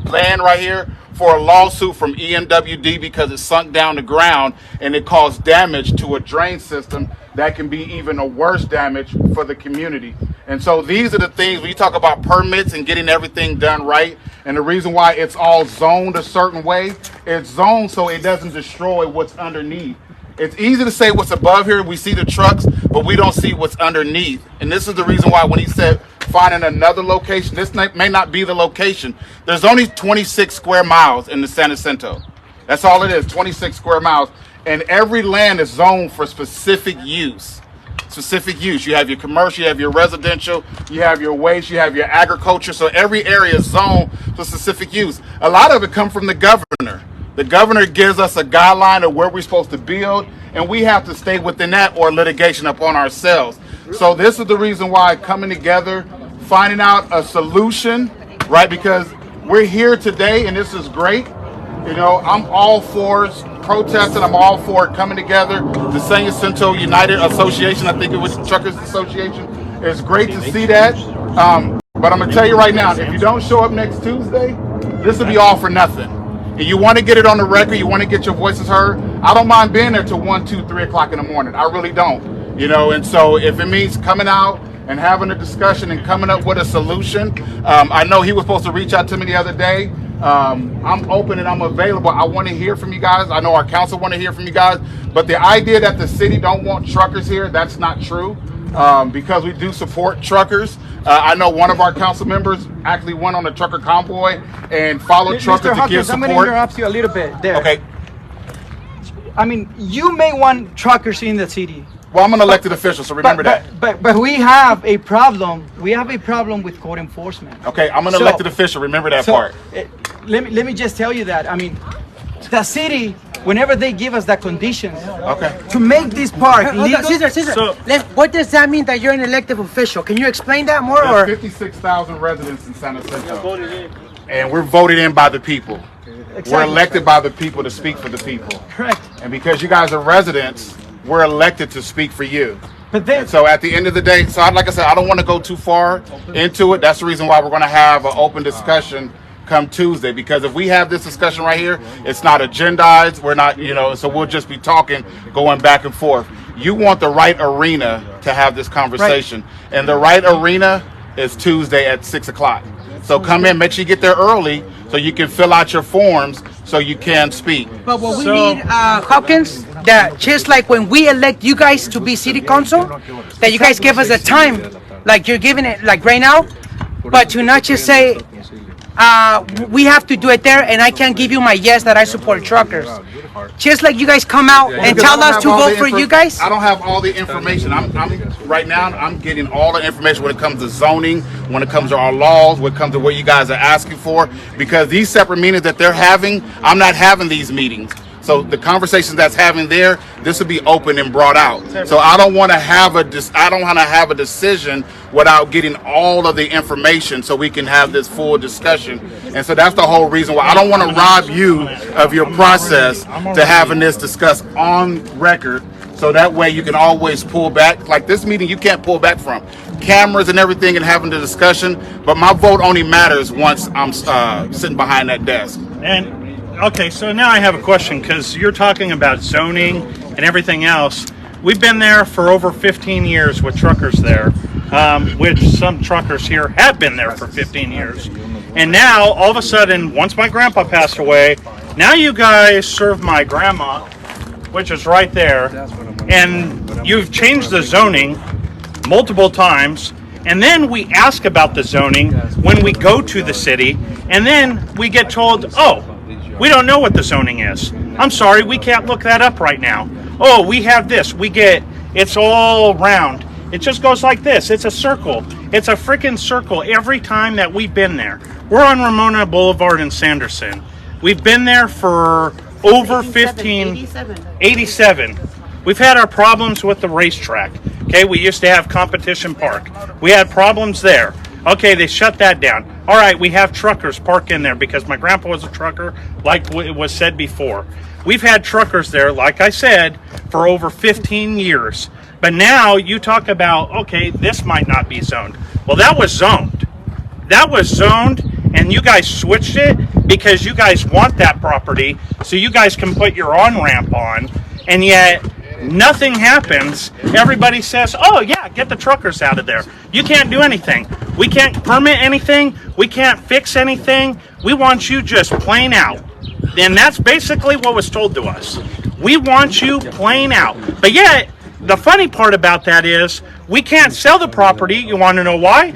Speaker 11: land right here for a lawsuit from EMWD because it sunk down the ground and it caused damage to a drain system that can be even a worse damage for the community. And so these are the things, when you talk about permits and getting everything done right, and the reason why it's all zoned a certain way, it's zoned so it doesn't destroy what's underneath. It's easy to say what's above here, we see the trucks, but we don't see what's underneath. And this is the reason why when he said finding another location, this may not be the location. There's only 26 square miles in the San Jacinto. That's all it is, 26 square miles. And every land is zoned for specific use. Specific use. You have your commercial, you have your residential, you have your waste, you have your agriculture. So every area is zoned for specific use. A lot of it comes from the governor. The governor gives us a guideline of where we're supposed to build, and we have to stay within that or litigation upon ourselves. So this is the reason why coming together, finding out a solution, right? Because we're here today, and this is great. You know, I'm all for protesting. I'm all for coming together. The San Jacinto United Association, I think it was the Truckers Association. It's great to see that. But I'm going to tell you right now, if you don't show up next Tuesday, this will be all for nothing. And you want to get it on the record, you want to get your voices heard, I don't mind being there till 1, 2, 3 o'clock in the morning. I really don't. You know, and so if it means coming out and having a discussion and coming up with a solution, I know he was supposed to reach out to me the other day. I'm open and I'm available. I want to hear from you guys. I know our council want to hear from you guys, but the idea that the city don't want truckers here, that's not true, because we do support truckers. I know one of our council members actually went on a trucker convoy and followed truckers to give support.
Speaker 4: I'm going to interrupt you a little bit there.
Speaker 11: Okay.
Speaker 4: I mean, you may want truckers in the city.
Speaker 11: Well, I'm an elected official, so remember that.
Speaker 4: But we have a problem. We have a problem with code enforcement.
Speaker 11: Okay, I'm an elected official. Remember that part.
Speaker 4: Let me just tell you that. I mean, the city, whenever they give us the conditions to make this park legal.
Speaker 6: Cesar, what does that mean that you're an elected official? Can you explain that more?
Speaker 11: There's 56,000 residents in San Jacinto, and we're voted in by the people. Exactly. We're elected by the people to speak for the people.
Speaker 4: Correct.
Speaker 11: And because you guys are residents, we're elected to speak for you.
Speaker 4: But then,
Speaker 11: and so at the end of the day, so like I said, I don't want to go too far into it. That's the reason why we're going to have an open discussion come Tuesday, because if we have this discussion right here, it's not agendized. We're not, you know, so we'll just be talking, going back and forth. You want the right arena to have this conversation, right. And the right arena is Tuesday at 6 o'clock. So come in, make sure you get there early so you can fill out your forms so you can speak.
Speaker 6: But what we need, Hawkins, that just like when we elect you guys to be city council, that you guys give us a time, like you're giving it like right now, but to not just say, we have to do it there, and I can't give you my yes that I support truckers. Just like you guys come out and tell us to vote for you guys.
Speaker 11: I don't have all the information. I'm right now. I'm getting all the information when it comes to zoning, when it comes to our laws, when it comes to what you guys are asking for. Because these separate meetings that they're having, I'm not having these meetings. So the conversations that's having there, this will be open and brought out. So I don't want to have a decision without getting all of the information so we can have this full discussion. And so that's the whole reason why I don't want to rob you of your process to having this discussed on record. So that way you can always pull back. Like this meeting, you can't pull back from cameras and everything and having the discussion. But my vote only matters once I'm sitting behind that desk.
Speaker 5: And okay, so now I have a question, because you're talking about zoning and everything else. We've been there for over 15 years with truckers there, which some truckers here have been there for 15 years. And now, all of a sudden, once my grandpa passed away, now you guys serve my grandma, which is right there, and you've changed the zoning multiple times. And then we ask about the zoning when we go to the city, and then we get told, oh, we don't know what the zoning is. I'm sorry, we can't look that up right now. Oh, we have this. It's all round. It just goes like this. It's a circle. It's a freaking circle every time that we've been there. We're on Ramona Boulevard in Sanderson. We've been there for over 87. We've had our problems with the racetrack. Okay, we used to have Competition Park. We had problems there. Okay, they shut that down. All right, we have truckers park in there because my grandpa was a trucker, like it was said before. We've had truckers there, like I said, for over 15 years. But now you talk about, okay, this might not be zoned. Well, that was zoned. That was zoned, and you guys switched it because you guys want that property so you guys can put your on-ramp on. And yet, Nothing happens. Everybody says, oh yeah, get the truckers out of there. You can't do anything. We can't permit anything. We can't fix anything. We want you just plain out. And that's basically what was told to us. We want you plain out. But yet, the funny part about that is we can't sell the property. You want to know why?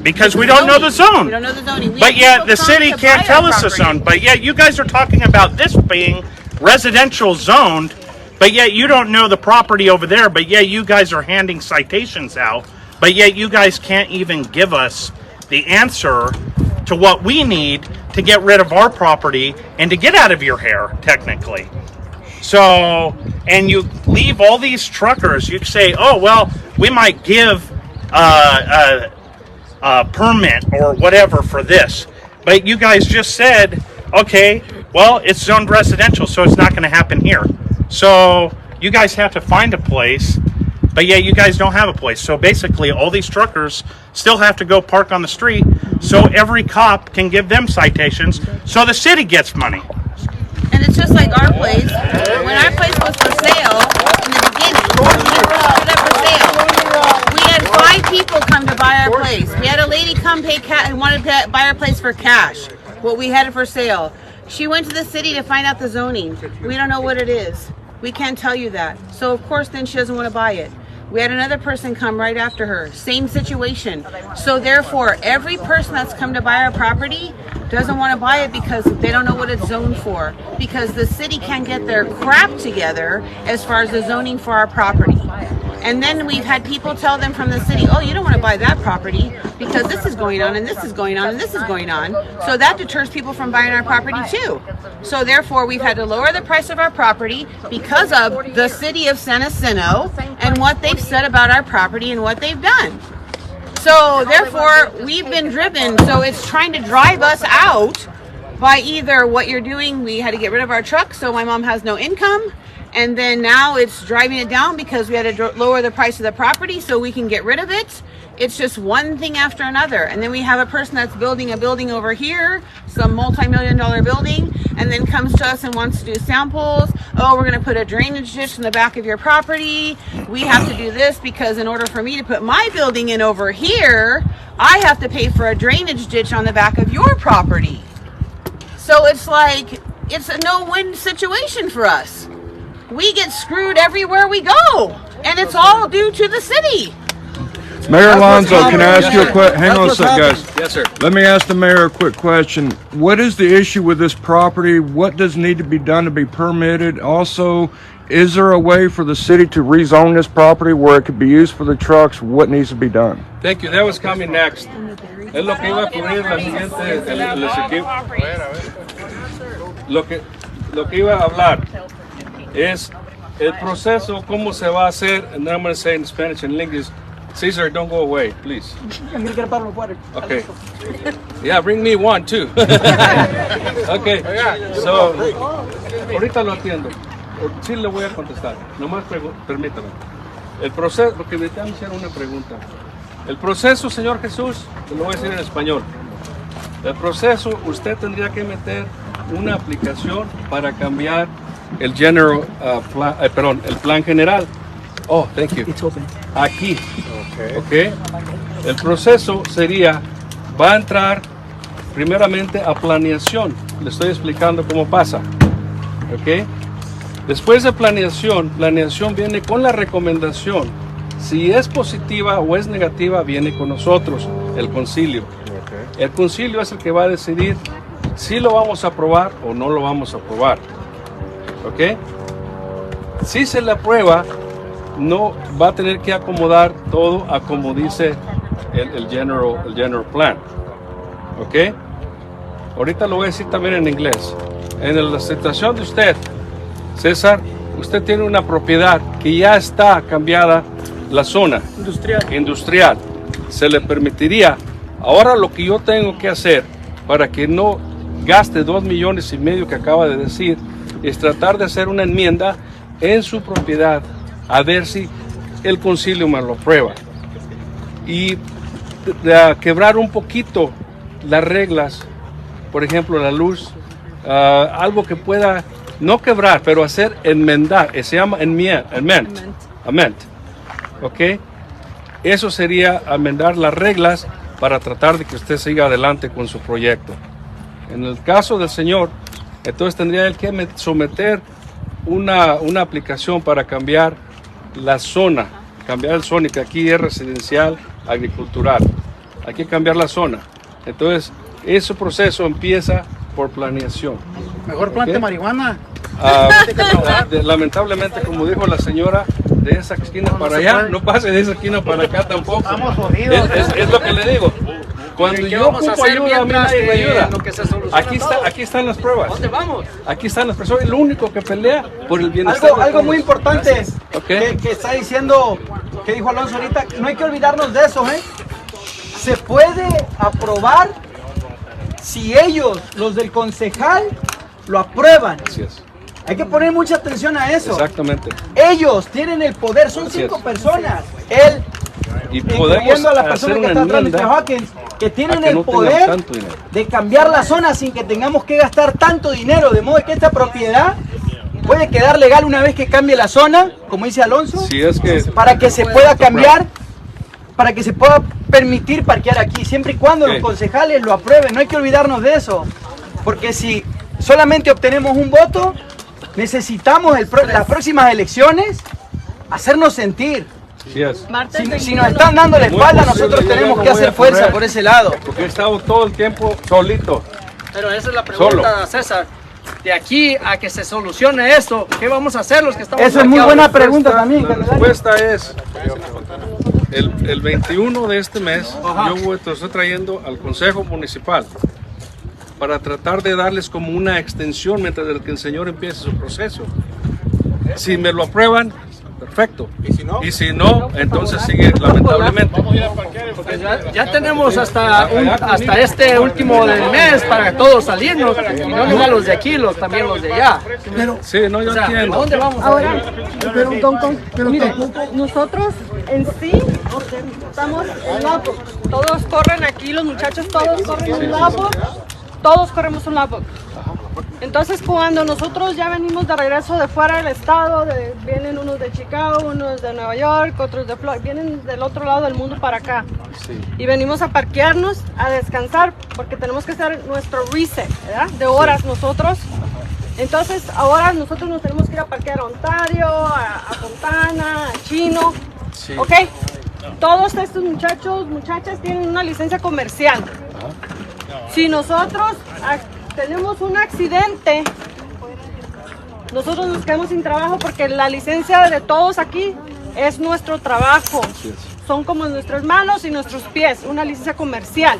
Speaker 5: Because we don't know the zone.
Speaker 8: We don't know the zoning.
Speaker 5: But yet the city can't tell us the zone. But yet you guys are talking about this being residential zoned. But yet you don't know the property over there. But yet you guys are handing citations out. But yet you guys can't even give us the answer to what we need to get rid of our property and to get out of your hair, technically. So, and you leave all these truckers, you say, oh, well, we might give a permit or whatever for this. But you guys just said, okay, well, it's zoned residential, so it's not going to happen here. So you guys have to find a place, but yeah, you guys don't have a place. So basically, all these truckers still have to go park on the street so every cop can give them citations so the city gets money.
Speaker 8: And it's just like our place. When our place was for sale, in the beginning, we put it for sale. We had 5 people come to buy our place. We had a lady come pay cash and wanted to buy our place for cash. What we had it for sale. She went to the city to find out the zoning. We don't know what it is. We can't tell you that. So of course then she doesn't want to buy it. We had another person come right after her. Same situation. So therefore, every person that's come to buy our property doesn't want to buy it because they don't know what it's zoned for. Because the city can't get their crap together as far as the zoning for our property. And then we've had people tell them from the city, oh, you don't want to buy that property because this is going on and this is going on and this is going on. So that deters people from buying our property too. So therefore, we've had to lower the price of our property because of the city of San Jacinto and what they've said about our property and what they've done. So therefore, we've been driven. So it's trying to drive us out by either what you're doing. We had to get rid of our truck, so my mom has no income. And then now it's driving it down because we had to lower the price of the property so we can get rid of it. It's just one thing after another. And then we have a person that's building a building over here, some multi-million-dollar building, and then comes to us and wants to do samples. Oh, we're going to put a drainage ditch in the back of your property. We have to do this because in order for me to put my building in over here, I have to pay for a drainage ditch on the back of your property. So it's like, it's a no-win situation for us. We get screwed everywhere we go, and it's all due to the city.
Speaker 1: Mayor Alonso, can I ask you a question? Hang on a sec, guys.
Speaker 10: Yes, sir.
Speaker 1: Let me ask the mayor a quick question. What is the issue with this property? What does need to be done to be permitted? Also, is there a way for the city to rezone this property where it could be used for the trucks? What needs to be done?
Speaker 10: Thank you. That was coming next. Es lo que iba a cubrir la siguiente, lo que iba a hablar es el proceso, cómo se va a hacer, and then I'm going to say in Spanish and English. Caesar, don't go away, please.
Speaker 4: I'm gonna get a bottle of water.
Speaker 10: Okay. Yeah, bring me one too. Okay. So, ahorita lo atiendo. Sí le voy a contestar. Nomás permítame. El proceso, porque me están haciendo una pregunta. El proceso, señor Jesús, te lo voy a decir en español. El proceso, usted tendría que meter una aplicación para cambiar el general el plan general. Oh, thank you.
Speaker 4: It's open.
Speaker 10: Aquí. Okay. El proceso sería, va a entrar primeramente a planeación. Le estoy explicando cómo pasa. Okay. Después de planeación viene con la recomendación. Si es positiva o es negativa, viene con nosotros, el concilio. Okay. El concilio es el que va a decidir si lo vamos a aprobar o no lo vamos a aprobar. ¿Ok? Si se le aprueba, no va a tener que acomodar todo a como dice el general plan. ¿Ok? Ahorita lo voy a decir también en inglés. En la situación de usted, César, usted tiene una propiedad que ya está cambiada la zona industrial. Se le permitiría. Ahora lo que yo tengo que hacer para que no gaste 2,5 millones que acaba de decir es tratar de hacer una enmienda en su propiedad a ver si el concilio me lo aprueba y de quebrar un poquito las reglas, por ejemplo la luz, algo que pueda no quebrar, pero hacer enmendar, se llama amend, ¿ok? Eso sería enmendar las reglas para tratar de que usted siga adelante con su proyecto. En el caso del señor, entonces tendría él que someter una aplicación para cambiar la zona, cambiar el zona, que aquí es residencial, agricultural. Hay que cambiar la zona. Entonces, ese proceso empieza por planeación.
Speaker 2: Mejor plante marihuana.
Speaker 10: Lamentablemente, como dijo la señora, de esa esquina para allá, no pase de esa esquina para acá tampoco.
Speaker 2: Estamos jodidos.
Speaker 10: Es lo que le digo. Cuando yo ocupo ayuda, a mí nadie me ayuda. Aquí están las pruebas.
Speaker 4: ¿Dónde vamos?
Speaker 10: Aquí están las pruebas. Soy el único que pelea por el bienestar.
Speaker 4: Algo muy importante
Speaker 10: Okay.
Speaker 4: que está diciendo, que dijo Alonso ahorita, no hay que olvidarnos de eso, ¿eh? Se puede aprobar si ellos, los del concejal, lo aprueban.
Speaker 10: Así es.
Speaker 4: Hay que poner mucha atención a eso.
Speaker 10: Exactamente.
Speaker 4: Ellos tienen el poder, son
Speaker 10: Así
Speaker 4: 5
Speaker 10: es.
Speaker 4: personas. Él,
Speaker 10: Y podemos
Speaker 4: incluyendo a la
Speaker 10: hacer
Speaker 4: persona que
Speaker 10: una
Speaker 4: está atrás, Mr.
Speaker 10: enmienda
Speaker 4: Hawkins, que tienen
Speaker 10: a que
Speaker 4: el
Speaker 10: no tengan
Speaker 4: poder
Speaker 10: tanto dinero.
Speaker 4: de cambiar la zona sin que tengamos que gastar tanto dinero, de modo que esta propiedad puede quedar legal una vez que cambie la zona, como dice Alonso,
Speaker 10: Si es que
Speaker 4: para que se pueda cambiar, para que se pueda permitir parquear aquí, siempre y cuando
Speaker 10: Ok.
Speaker 4: los concejales lo aprueben. No hay que olvidarnos de eso, porque si solamente obtenemos un voto, necesitamos las próximas elecciones hacernos sentir.
Speaker 10: sí es.
Speaker 4: Si nos están dando la espalda, nosotros tenemos que hacer fuerza por ese lado.
Speaker 10: Porque he estado todo el tiempo solito.
Speaker 12: Pero esa es la pregunta, César. De aquí a que se solucione esto, ¿qué vamos a hacer los que estamos
Speaker 4: Eso es muy
Speaker 12: parqueados?
Speaker 4: buena pregunta también.
Speaker 10: La respuesta es, el 21 de este mes, te estoy trayendo al Consejo Municipal para tratar de darles como una extensión mientras el señor empiece su proceso. Si me lo aprueban, perfecto. Y si no, entonces sigue lamentablemente.
Speaker 12: Porque ya tenemos hasta este último del mes para todos salirnos, y no nomás los de aquí, también los de allá.
Speaker 10: Sí, no, yo
Speaker 12: O sea, ¿a
Speaker 10: entiendo.
Speaker 12: dónde vamos
Speaker 13: Ahora,
Speaker 12: a ir?
Speaker 13: pero mire, nosotros en sí estamos en logbook. Todos corren aquí, los muchachos todos corren un logbook. Todos corremos un logbook. Entonces cuando nosotros ya venimos de regreso de fuera del estado, vienen unos de Chicago, unos de Nueva York, otros de Florida, vienen del otro lado del mundo para acá.
Speaker 10: Sí.
Speaker 13: Y venimos a parquearnos, a descansar, porque tenemos que hacer nuestro reset, ¿verdad? De horas nosotros. Entonces ahora nosotros nos tenemos que ir a parquear a Ontario, a Fontana, a Chino.
Speaker 10: Sí.
Speaker 13: ¿Ok? Todos estos muchachas tienen una licencia comercial. Si nosotros tenemos un accidente, nosotros nos quedamos sin trabajo porque la licencia de todos aquí es nuestro trabajo. Son como nuestras manos y nuestros pies, una licencia comercial,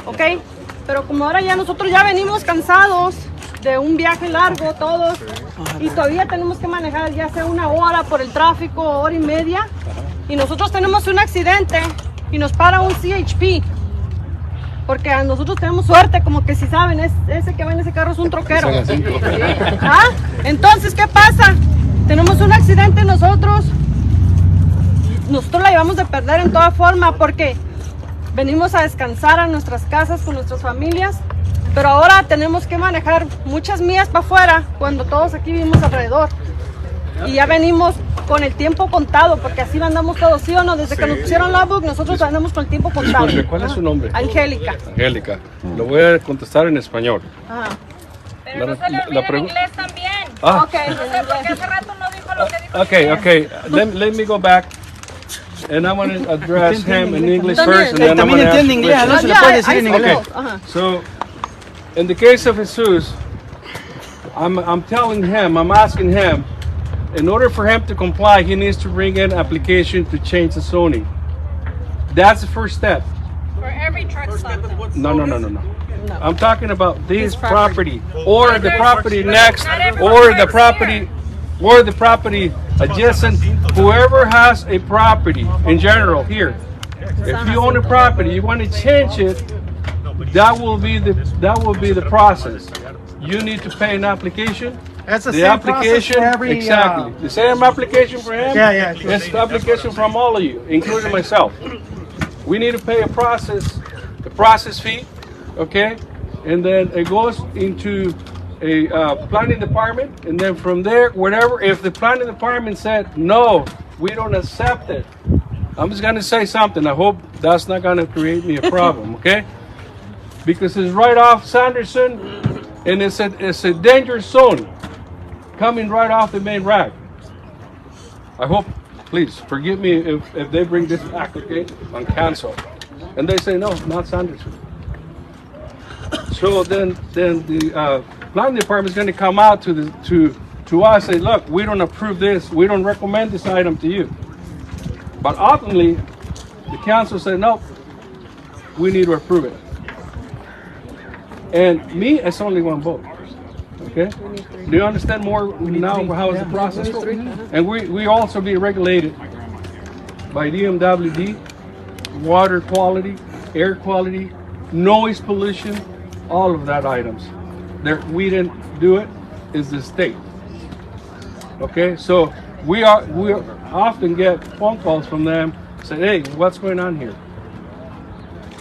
Speaker 13: ¿ok? Pero como ahora ya nosotros ya venimos cansados de un viaje largo todos y todavía tenemos que manejar ya sea una hora por el tráfico, hora y media, y nosotros tenemos un accidente y nos para un CHP. Porque nosotros tenemos suerte, como que si saben, ese que va en ese carro es un troquero. ¿Ah? Entonces, ¿qué pasa? Tenemos un accidente nosotros la llevamos de perder en toda forma porque venimos a descansar a nuestras casas con nuestras familias, pero ahora tenemos que manejar muchas millas para afuera cuando todos aquí vivimos alrededor. Y ya venimos con el tiempo contado, porque así andamos todos, ¿sí o no? Desde que nos pusieron la book, nosotros andamos con el tiempo contado.
Speaker 10: Disculpe, ¿cuál es su nombre?
Speaker 13: Angélica.
Speaker 10: Angélica. Lo voy a contestar en español.
Speaker 13: Ajá.
Speaker 7: Pero no se le olvide en inglés también.
Speaker 10: Ah.
Speaker 13: Ok.
Speaker 7: No sé por qué hace rato no dijo lo que dijo.
Speaker 10: Okay. Let me go back. And I'm going to address him in English first, and then I'm
Speaker 4: También
Speaker 10: going to
Speaker 4: entiende inglés, Alonso le puede decir en inglés.
Speaker 10: So, in the case of Jesus, I'm telling him, I'm asking him, in order for him to comply, he needs to bring in application to change the zoning. That's the first step.
Speaker 7: For every truck stop.
Speaker 10: No. I'm talking about this property, or the property next, or the property adjacent. Whoever has a property in general here, if you own a property, you want to change it, that will be the process. You need to pay an application.
Speaker 2: That's the
Speaker 10: The
Speaker 2: same
Speaker 10: application,
Speaker 2: process for every,
Speaker 10: exactly. The same application for him.
Speaker 2: Yeah.
Speaker 10: It's the application from all of you, including myself. We need to pay the process fee, okay? And then it goes into a planning department, and then from there, whatever, if the planning department said, no, we don't accept it, I'm just gonna say something. I hope that's not gonna create me a problem, okay? Because it's right off Sanderson, and it's a dangerous zone coming right off the main rag. I hope, please, forgive me if they bring this back, okay, on cancel. And they say, no, not Sanderson. So then the planning department is going to come out to us and say, look, we don't approve this, we don't recommend this item to you. But ultimately, the council said, no, we need to approve it. And me, it's only one vote. Okay? Do you understand more now how is the process? And we also be regulated by DMWD, water quality, air quality, noise pollution, all of that items. We didn't do it, it's the state. Okay, so we often get phone calls from them saying, hey, what's going on here?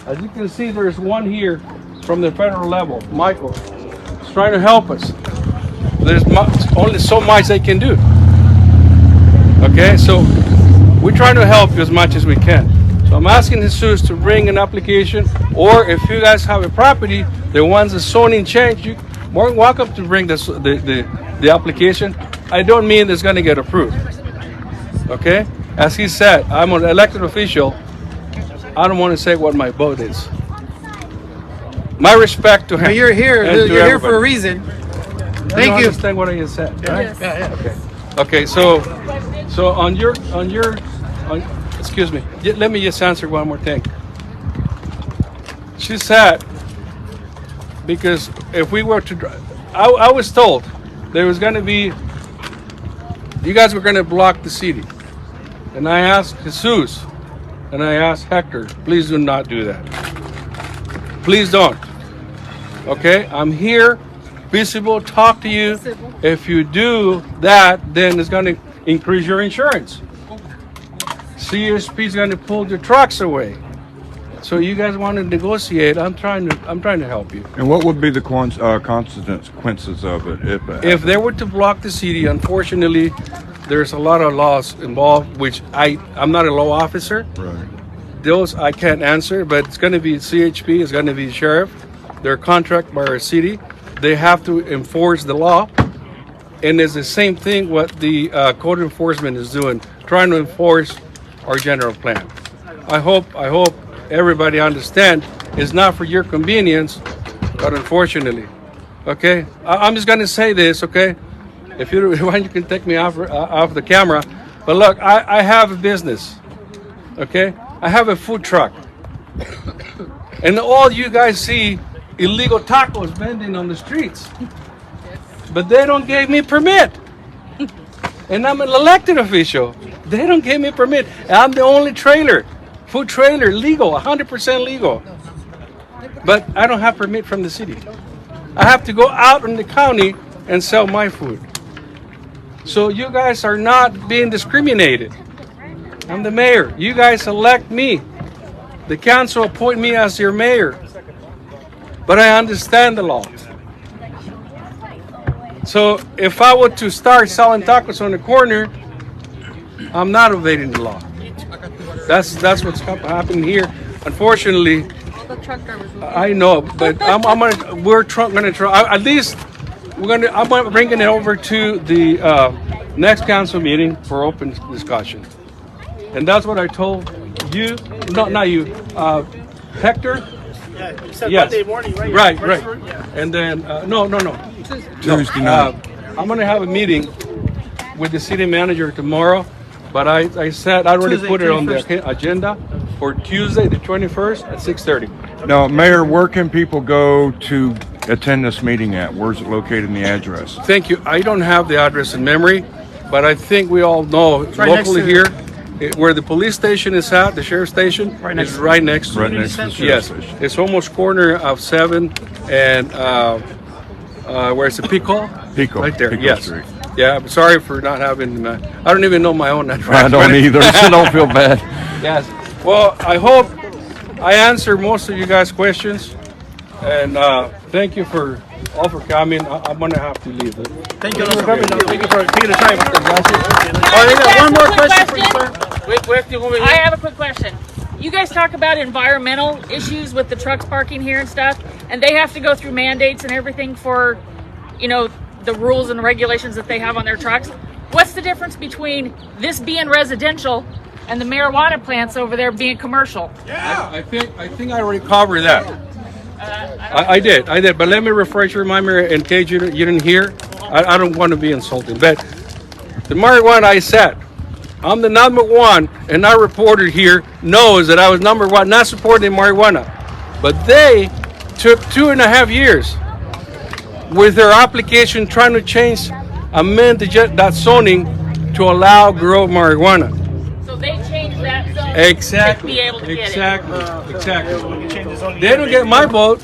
Speaker 10: As you can see, there's one here from the federal level, Michael. He's trying to help us. There's only so much they can do. Okay, so we're trying to help you as much as we can. So I'm asking Jesus to bring an application, or if you guys have a property that wants a zoning change, you're more than welcome to bring the application. I don't mean it's going to get approved. Okay? As he said, I'm an elected official. I don't want to say what my vote is. My respect to him.
Speaker 2: But you're here.
Speaker 10: And
Speaker 2: You're here
Speaker 10: everybody.
Speaker 2: for a reason. Thank you.
Speaker 10: Understand what I just said, right?
Speaker 2: Yes. Yeah.
Speaker 10: Okay. So on your excuse me. Let me just answer one more thing. She said, because if we were to, I was told there was going to be, you guys were going to block the city, and I asked Jesus, and I asked Hector, please do not do that. Please don't. Okay, I'm here, visible, talk to you. If you do that, then it's going to increase your insurance. CSP is going to pull your trucks away. So you guys want to negotiate? I'm trying to help you.
Speaker 1: And what would be the consequences of it
Speaker 10: if they were to block the city? Unfortunately, there's a lot of laws involved, which I'm not a law officer.
Speaker 1: Right.
Speaker 10: Those I can't answer, but it's going to be CHP, it's going to be sheriff. They're contracted by our city. They have to enforce the law. And it's the same thing what the code enforcement is doing, trying to enforce our general plan. I hope everybody understand it's not for your convenience, but unfortunately. Okay? I'm just going to say this, okay? If you want, you can take me off the camera. But look, I have a business, okay? I have a food truck. And all you guys see illegal tacos vending on the streets. But they don't give me permit. And I'm an elected official. They don't give me permit. I'm the only trailer, food trailer, legal, 100% legal. But I don't have permit from the city. I have to go out in the county and sell my food. So you guys are not being discriminated. I'm the mayor. You guys elect me. The council appoint me as your mayor. But I understand the law. So if I were to start selling tacos on the corner, I'm not evading the law. That's what's happening here. Unfortunately, I know, but we're gonna try. At least I'm bringing it over to the next council meeting for open discussion. And that's what I told you. No, not you. Hector.
Speaker 14: Yeah, you said
Speaker 10: Yes.
Speaker 14: Monday morning, right?
Speaker 10: Right. And then no.
Speaker 1: Tuesday night.
Speaker 10: I'm gonna have a meeting with the city manager tomorrow, but I said I already put it on the agenda for Tuesday the 21st at 6:30.
Speaker 1: Now, Mayor, where can people go to attend this meeting at? Where's it located in the address?
Speaker 10: Thank you. I don't have the address in memory, but I think we all know
Speaker 2: right
Speaker 10: locally
Speaker 2: next
Speaker 10: here, where the police station is at, the sheriff's station is right next to
Speaker 1: Right
Speaker 10: it.
Speaker 1: next to the sheriff's
Speaker 10: Yes,
Speaker 1: station.
Speaker 10: it's almost corner of 7 and where's the Pico?
Speaker 1: Pico.
Speaker 10: Right there.
Speaker 1: Pico
Speaker 10: Yes.
Speaker 1: Street.
Speaker 10: Yeah. I'm sorry for not having. I don't even know my own address.
Speaker 1: I don't either, so don't feel bad.
Speaker 10: Yes. Well, I hope I answered most of you guys' questions, and thank you for all for coming. I'm gonna have to leave.
Speaker 2: Thank you.
Speaker 12: Thank you for taking the time.
Speaker 2: Oh, they got one more question for you, sir.
Speaker 15: I have a quick question. You guys talk about environmental issues with the trucks parking here and stuff, and they have to go through mandates and everything for, the rules and regulations that they have on their trucks. What's the difference between this being residential and the marijuana plants over there being commercial?
Speaker 10: Yeah, I think I already covered that. I did. But let me refresh your memory in case you didn't hear. I don't want to be insulting, but the marijuana I said, I'm the number one, and our reporter here knows that I was number one, not supporting marijuana. But they took 2.5 years with their application trying to amend that zoning to allow grow marijuana.
Speaker 15: So they changed that zone
Speaker 10: Exactly.
Speaker 15: to be able to get it.
Speaker 10: Exactly. They don't get my vote.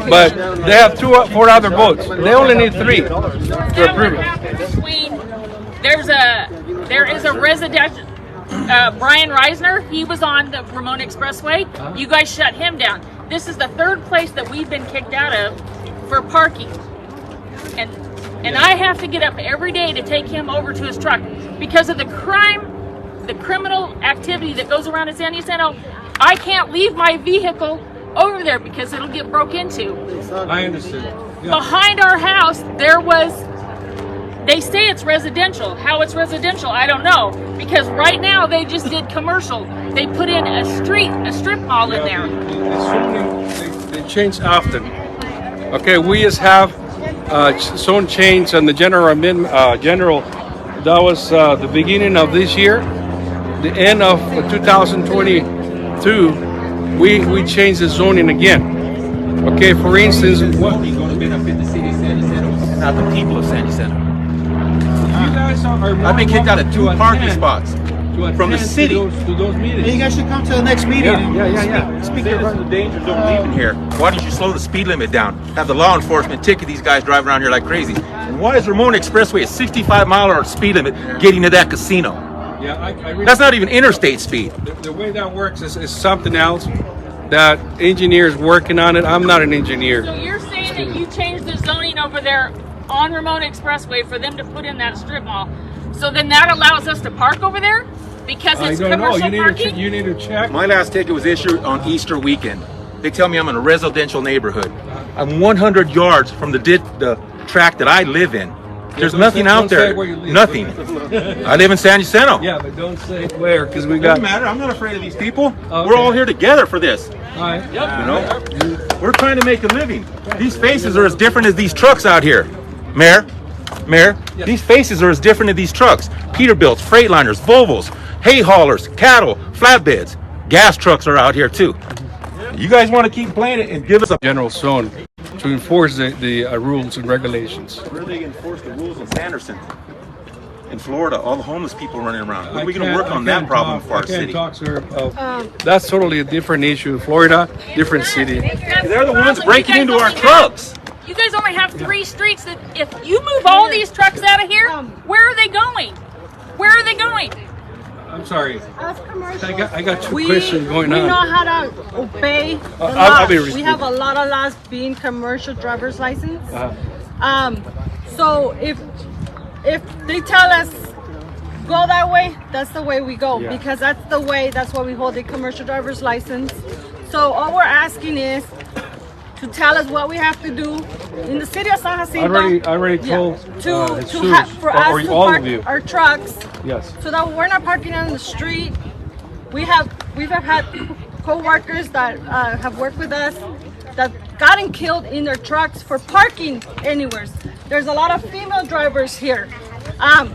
Speaker 10: But they have 4 other votes. They only need 3 to approve it.
Speaker 15: There is a resident, Brian Reisner. He was on the Ramona Expressway. You guys shut him down. This is the 3rd place that we've been kicked out of for parking, and I have to get up every day to take him over to his truck because of the criminal activity that goes around in San Jacinto. I can't leave my vehicle over there because it'll get broke into.
Speaker 10: I understand. Yeah.
Speaker 15: Behind our house, they say it's residential. How it's residential, I don't know. Because right now, they just did commercial. They put in a strip mall in there.
Speaker 10: They change often. Okay, we just have zone change and the general, that was the beginning of this year. The end of 2022, we changed the zoning again. Okay, for instance,
Speaker 16: going to benefit the city of San Jacinto, not the people of San Jacinto. I've been kicked out of 2 parking spots from the city.
Speaker 2: You guys should come to the next meeting.
Speaker 16: Speak the dangers of leaving here. Why don't you slow the speed limit down? Have the law enforcement ticket these guys driving around here like crazy. And why is Ramona Expressway a 65-mile-an-hour speed limit getting to that casino?
Speaker 10: Yeah, I really,
Speaker 16: that's not even interstate speed.
Speaker 10: The way that works is something else that engineers working on it. I'm not an engineer.
Speaker 15: So you're saying that you changed the zoning over there on Ramona Expressway for them to put in that strip mall. So then that allows us to park over there because it's commercial parking?
Speaker 10: You need to check.
Speaker 16: My last ticket was issued on Easter weekend. They tell me I'm in a residential neighborhood. I'm 100 yards from the track that I live in. There's nothing out there. Nothing. I live in San Jacinto.
Speaker 10: Yeah, but don't say where, because we
Speaker 16: got. Doesn't matter. I'm not afraid of these people. Okay. We're all here together for this.
Speaker 10: All right.
Speaker 16: We're trying to make a living. These faces are as different as these trucks out here. Mayor, these faces are as different as these trucks. Peterbilts, Freightliners, Volvos, hay haulers, cattle, flatbeds. Gas trucks are out here too. You guys want to keep playing it and give us a
Speaker 10: general zone to enforce the rules and regulations.
Speaker 16: Where are they going to enforce the rules in Sanderson? In Florida, all the homeless people running around. When are we going to work on that problem for our city?
Speaker 10: That's totally a different issue. Florida, different city.
Speaker 16: They're the ones breaking into our trucks.
Speaker 15: You guys only have 3 streets that if you move all these trucks out of here, where are they going? Where are they going?
Speaker 10: I'm sorry. I got 2 questions going on.
Speaker 13: We know how to obey the laws. We have a lot of laws being commercial driver's license. So if they tell us go that way, that's the way we go, because that's what we hold a commercial driver's license. So all we're asking is to tell us what we have to do in the city of San Jacinto.
Speaker 10: I already told
Speaker 13: for us to park our trucks.
Speaker 10: Yes.
Speaker 13: So that we're not parking on the street. We've had co-workers that have worked with us that gotten killed in their trucks for parking anywhere. There's a lot of female drivers here.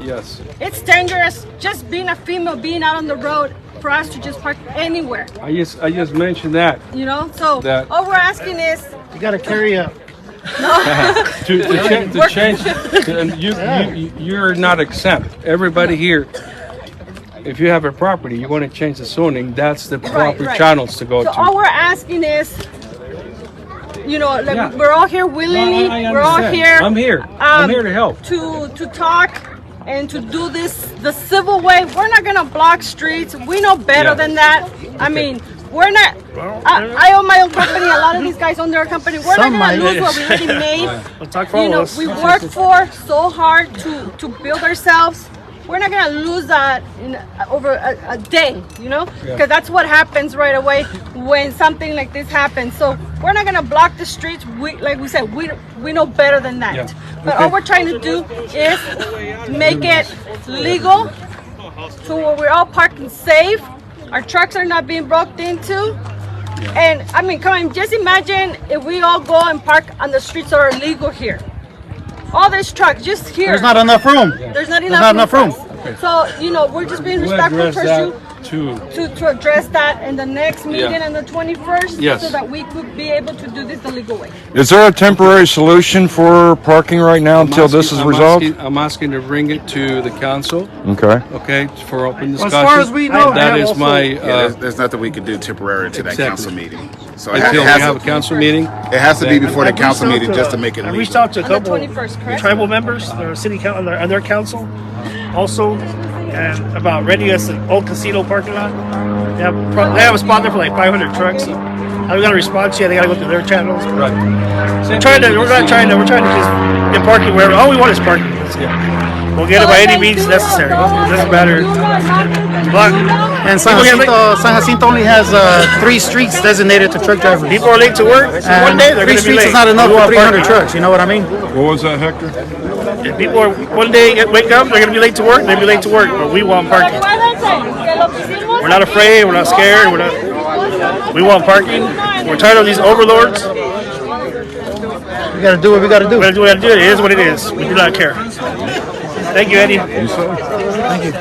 Speaker 10: Yes.
Speaker 13: It's dangerous just being a female, being out on the road, for us to just park anywhere.
Speaker 10: I just mentioned that.
Speaker 13: You know, so all we're asking is
Speaker 2: you got to carry up.
Speaker 10: to change, and you're not exempt. Everybody here, if you have a property, you want to change the zoning, that's the proper channels to go to.
Speaker 13: So all we're asking is, we're all here willingly. We're all here.
Speaker 10: I'm here. I'm here to help.
Speaker 13: To talk and to do this the civil way. We're not gonna block streets. We know better than that. I mean, we're not. I own my own company. A lot of these guys own their own company. We're not gonna lose what we already made. You know, we worked for so hard to build ourselves. We're not gonna lose that over a day, you know, because that's what happens right away when something like this happens. So we're not gonna block the streets. Like we said, we know better than that. Yeah. But all we're trying to do is make it legal, so where we're all parking safe. Our trucks are not being broke into. And I mean, come on, just imagine if we all go and park on the streets that are illegal here. All these trucks just here.
Speaker 2: There's not enough room.
Speaker 13: There's not enough room. So, you know, we're just being respectful towards you to address that in the next meeting on the 21st, so that we could be able to do this the legal way.
Speaker 1: Is there a temporary solution for parking right now until this is resolved?
Speaker 10: I'm asking to bring it to the council.
Speaker 1: Okay,
Speaker 10: for open discussion.
Speaker 2: As far as we know,
Speaker 10: that is my.
Speaker 11: There's nothing we can do temporary to that council meeting. So
Speaker 10: until we have a council meeting,
Speaker 11: it has to be before the council meeting just to make it legal.
Speaker 12: I reached out to a couple
Speaker 13: 21st, correct?
Speaker 12: tribal members, their city council, on their council, also, and about readiness an old casino parking lot. They have a spot there for like 500 trucks. So I'm gonna respond to you. They gotta go through their channels.
Speaker 10: Right.
Speaker 12: We're trying to just get parking wherever. All we want is parking. We'll get it by any means necessary. It doesn't matter.
Speaker 2: And San Jacinto only has 3 streets designated to truck drivers.
Speaker 12: People are late to work. So one day they're
Speaker 2: 3
Speaker 12: gonna be
Speaker 2: streets
Speaker 12: late.
Speaker 2: is not enough for 300 trucks. You know what I mean?
Speaker 1: what was that, Hector?
Speaker 12: If people are one day wake up, they're gonna be late to work. They'll be late to work, but we want parking. We're not afraid. We're not scared. We want parking. We're tired of these overlords.
Speaker 2: We gotta do what we gotta do.
Speaker 12: We gotta do what we gotta do. It is what it is. We do not care. Thank you, Eddie.
Speaker 2: Thank you.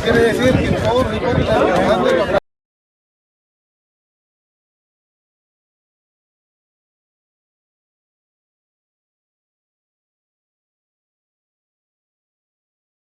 Speaker 2: Quiere decir que todos